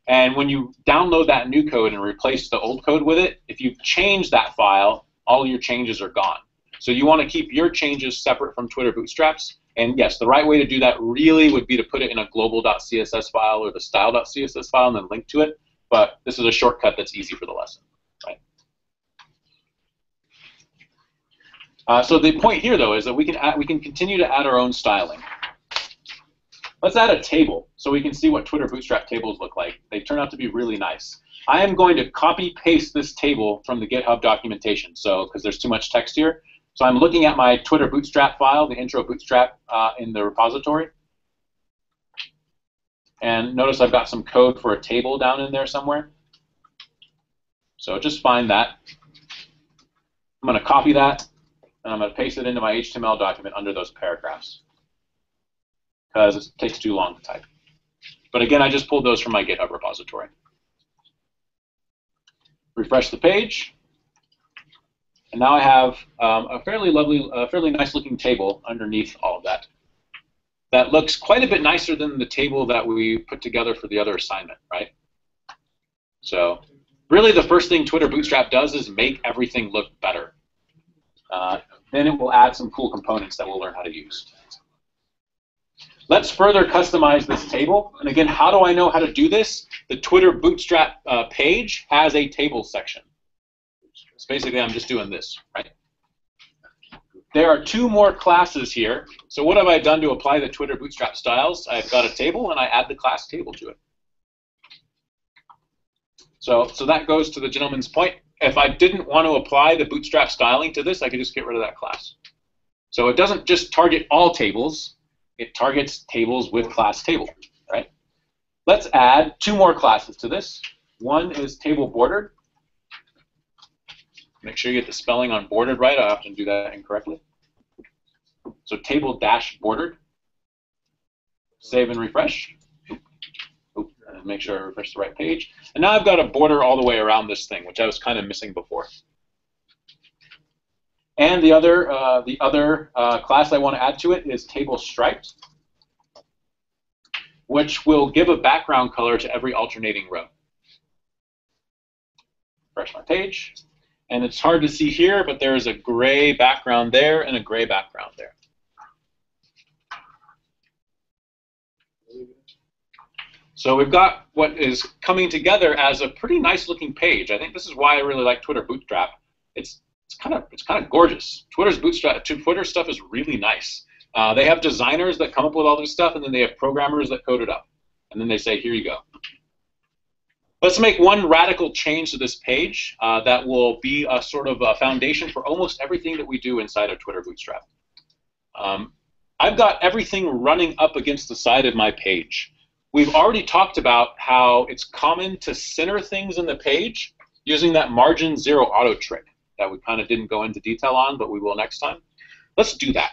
S1: And when you download that new code and replace the old code with it, if you change that file, all your changes are gone. So you want to keep your changes separate from Twitter Bootstrap's. And yes, the right way to do that really would be to put it in a global.css file or the style.css file and then link to it. But this is a shortcut that's easy for the lesson, right? So the point here, though, is that we can continue to add our own styling. Let's add a table so we can see what Twitter Bootstrap tables look like. They turn out to be really nice. I am going to copy-paste this table from the GitHub documentation, so because there's too much text here. So I'm looking at my Twitter Bootstrap file, the intro Bootstrap in the repository. And notice I've got some code for a table down in there somewhere. So just find that. I'm going to copy that, and I'm going to paste it into my HTML document under those paragraphs, because it takes too long to type. But again, I just pulled those from my GitHub repository. Refresh the page, and now I have a fairly lovely, fairly nice-looking table underneath all of that. That looks quite a bit nicer than the table that we put together for the other assignment, right? So really the first thing Twitter Bootstrap does is make everything look better. Then it will add some cool components that we'll learn how to use. Let's further customize this table. And again, how do I know how to do this? The Twitter Bootstrap page has a table section. So basically, I'm just doing this, right? There are 2 more classes here. So what have I done to apply the Twitter Bootstrap styles? I've got a table, and I add the class table to it. So that goes to the gentleman's point. If I didn't want to apply the Bootstrap styling to this, I could just get rid of that class. So it doesn't just target all tables. It targets tables with class table, right? Let's add 2 more classes to this. One is table bordered. Make sure you get the spelling on bordered right. I often do that incorrectly. So table dash bordered. Save and refresh. And make sure I refresh the right page. And now I've got a border all the way around this thing, which I was kind of missing before. And the other class I want to add to it is table striped, which will give a background color to every alternating row. Refresh my page. And it's hard to see here, but there is a gray background there and a gray background there. So we've got what is coming together as a pretty nice looking page. I think this is why I really like Twitter Bootstrap. It's kind of gorgeous. Twitter stuff is really nice. They have designers that come up with all this stuff, and then they have programmers that code it up. And then they say, here you go. Let's make one radical change to this page that will be a sort of a foundation for almost everything that we do inside of Twitter Bootstrap. I've got everything running up against the side of my page. We've already talked about how it's common to center things in the page using that margin 0 auto trick that we kind of didn't go into detail on, but we will next time. Let's do that.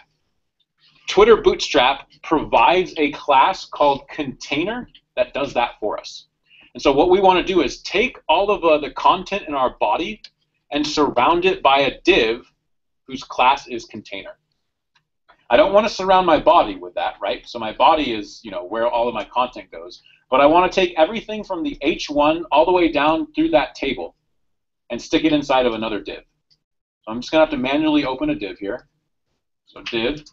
S1: Twitter Bootstrap provides a class called container that does that for us. And so what we want to do is take all of the content in our body and surround it by a div whose class is container. I don't want to surround my body with that, right? So my body is, where all of my content goes. But I want to take everything from the H1 all the way down through that table and stick it inside of another div. So I'm just going to have to manually open a div here. So div.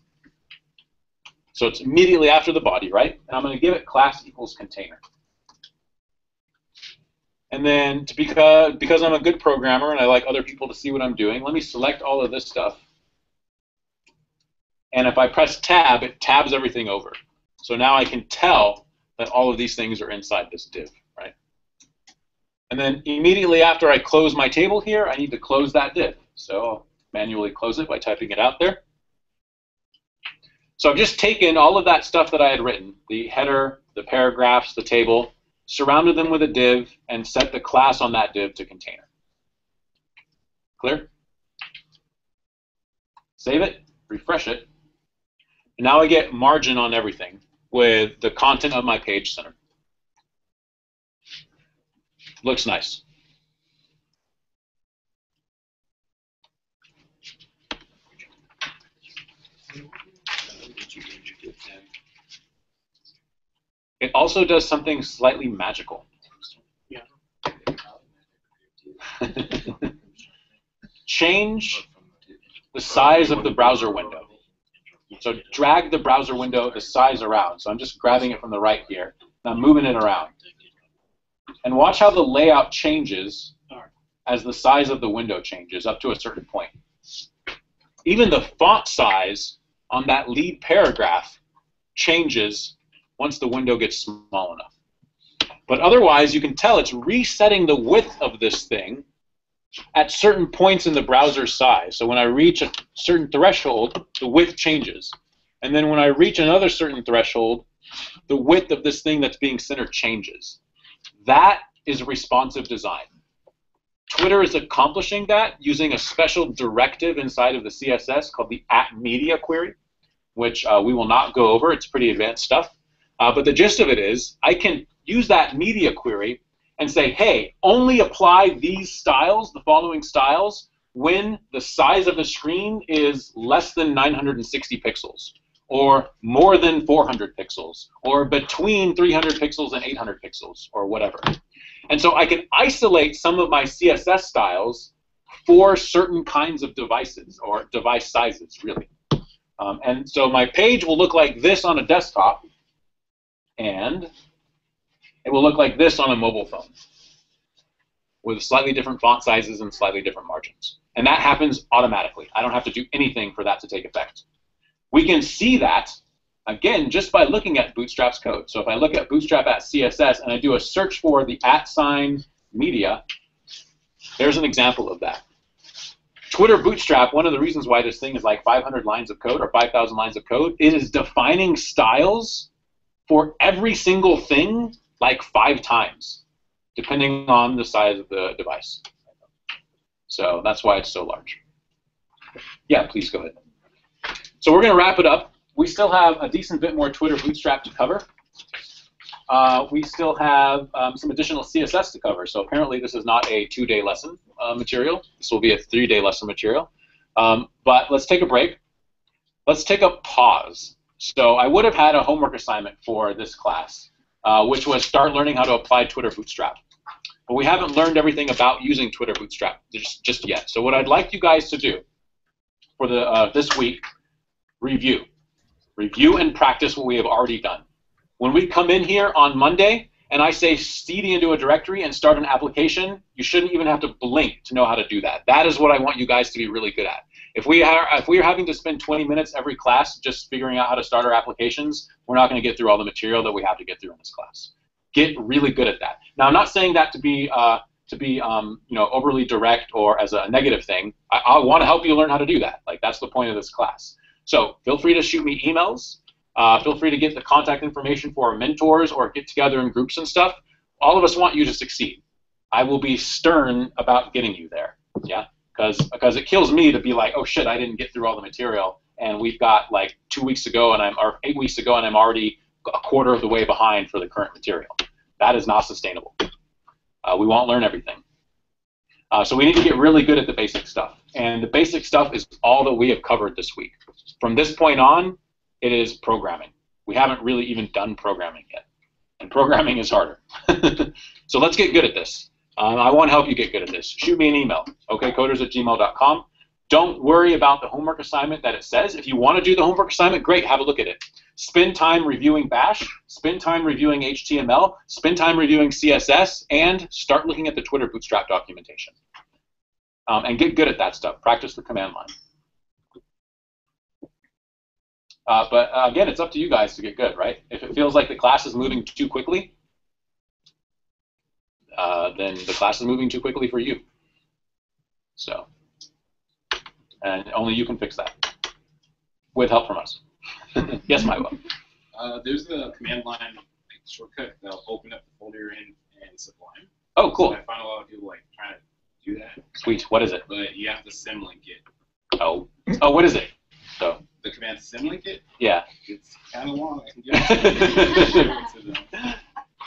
S1: So it's immediately after the body, right? And I'm going to give it class equals container. And then because I'm a good programmer and I like other people to see what I'm doing, let me select all of this stuff. And if I press tab, it tabs everything over. So now I can tell that all of these things are inside this div, right? And then immediately after I close my table here, I need to close that div. So I'll manually close it by typing it out there. So I've just taken all of that stuff that I had written, the header, the paragraphs, the table, surrounded them with a div, and set the class on that div to container. Clear? Save it, refresh it, and now I get margin on everything with the content of my page centered. Looks nice. It also does something slightly magical.
S6: Yeah.
S1: Change the size of the browser window. So drag the browser window, the size around. So I'm just grabbing it from the right here. And I'm moving it around. And watch how the layout changes as the size of the window changes up to a certain point. Even the font size on that lead paragraph changes once the window gets small enough. But otherwise, you can tell it's resetting the width of this thing at certain points in the browser size. So when I reach a certain threshold, the width changes. And then when I reach another certain threshold, the width of this thing that's being centered changes. That is responsive design. Twitter is accomplishing that using a special directive inside of the CSS called the @media query, which we will not go over. It's pretty advanced stuff. But the gist of it is I can use that media query and say, hey, only apply these styles, the following styles, when the size of the screen is less than 960 pixels, or more than 400 pixels, or between 300 pixels and 800 pixels, or whatever. And so I can isolate some of my CSS styles for certain kinds of devices, or device sizes, really. And so my page will look like this on a desktop, and it will look like this on a mobile phone, with slightly different font sizes and slightly different margins. And that happens automatically. I don't have to do anything for that to take effect. We can see that, again, just by looking at Bootstrap's code. So if I look at Bootstrap @CSS and I do a search for the @media, there's an example of that. Twitter Bootstrap, one of the reasons why this thing is like 500 lines of code or 5,000 lines of code, it is defining styles for every single thing like 5 times, depending on the size of the device. So that's why it's so large. Yeah, please go ahead. So we're going to wrap it up. We still have a decent bit more Twitter Bootstrap to cover. We still have some additional CSS to cover. So apparently this is not a 2-day lesson material. This will be a 3-day lesson material. But let's take a break. Let's take a pause. So I would have had a homework assignment for this class, which was start learning how to apply Twitter Bootstrap. But we haven't learned everything about using Twitter Bootstrap just yet. So what I'd like you guys to do for this week, review. Review and practice what we have already done. When we come in here on Monday and I say cd into a directory and start an application, you shouldn't even have to blink to know how to do that. That is what I want you guys to be really good at. If we are having to spend 20 minutes every class just figuring out how to start our applications, we're not going to get through all the material that we have to get through in this class. Get really good at that. Now, I'm not saying that to be overly direct or as a negative thing. I want to help you learn how to do that. Like, that's the point of this class. So feel free to shoot me emails. Feel free to get the contact information for our mentors or get together in groups and stuff. All of us want you to succeed. I will be stern about getting you there, yeah? Because it kills me to be like, oh shit, I didn't get through all the material, and we've got like 2 weeks ago or 8 weeks ago, and I'm already a quarter of the way behind for the current material. That is not sustainable. We won't learn everything. So we need to get really good at the basic stuff. And the basic stuff is all that we have covered this week. From this point on, it is programming. We haven't really even done programming yet. And programming is harder. So let's get good at this. I want to help you get good at this. Shoot me an email, okcoders@gmail.com. Don't worry about the homework assignment that it says. If you want to do the homework assignment, great, have a look at it. Spend time reviewing Bash, spend time reviewing HTML, spend time reviewing CSS, and start looking at the Twitter Bootstrap documentation. And get good at that stuff. Practice the command line. But again, it's up to you guys to get good, right? If it feels like the class is moving too quickly, then the class is moving too quickly for you. So, and only you can fix that with help from us. Yes, Maiwa.
S7: There's a command line shortcut that'll open up the folder you're in Sublime.
S1: Oh, cool.
S7: So I find a lot of people like trying to do that.
S1: Sweet. What is it?
S7: But you have to symlink it.
S1: Oh, what is it? So.
S7: The command symlink it?
S1: Yeah.
S7: It's kind of long. I can get it.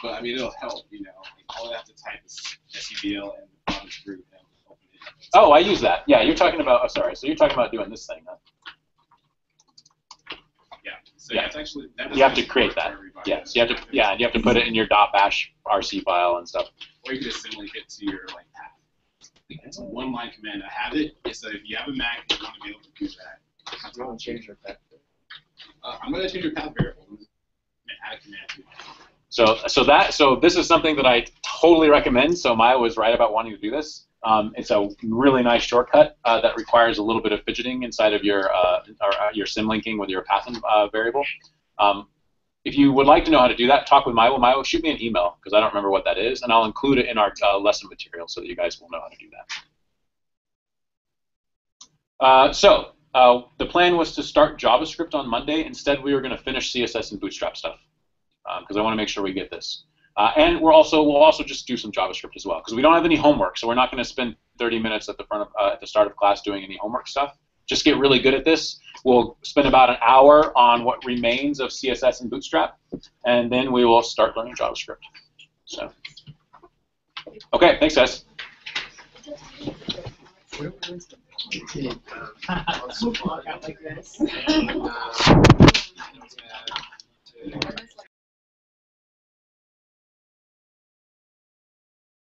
S7: But I mean, it'll help. You know, all I have to type is SUBL and the bottom group and open it.
S1: Oh, I use that. Yeah, you're talking about. Oh, sorry. So you're talking about doing this thing, huh?
S7: Yeah. So
S1: yeah.
S7: That's actually.
S1: You have to create that. Yeah. So you have to. Yeah, and you have to put it in your .bash RC file and stuff.
S7: Or you can just symlink it to your path. It's a one-line command. I have it. So if you have a Mac and you want to be able to do that.
S8: You want to change your path?
S7: I'm going to change your path variable. I'm going to add a command to it.
S1: So this is something that I totally recommend. So Maya was right about wanting to do this. It's a really nice shortcut that requires a little bit of fidgeting inside of your symlinking with your path variable. If you would like to know how to do that, talk with Maya. Maya, shoot me an email because I don't remember what that is, and I'll include it in our lesson material so that you guys will know how to do that. The plan was to start JavaScript on Monday. Instead, we were going to finish CSS and Bootstrap stuff because I want to make sure we get this. And we'll also just do some JavaScript as well, because we don't have any homework, so we're not going to spend 30 minutes at the at the start of class doing any homework stuff. Just get really good at this. We'll spend about an hour on what remains of CSS and Bootstrap, and then we will start learning JavaScript. So, okay, thanks, guys.
S8: Like this.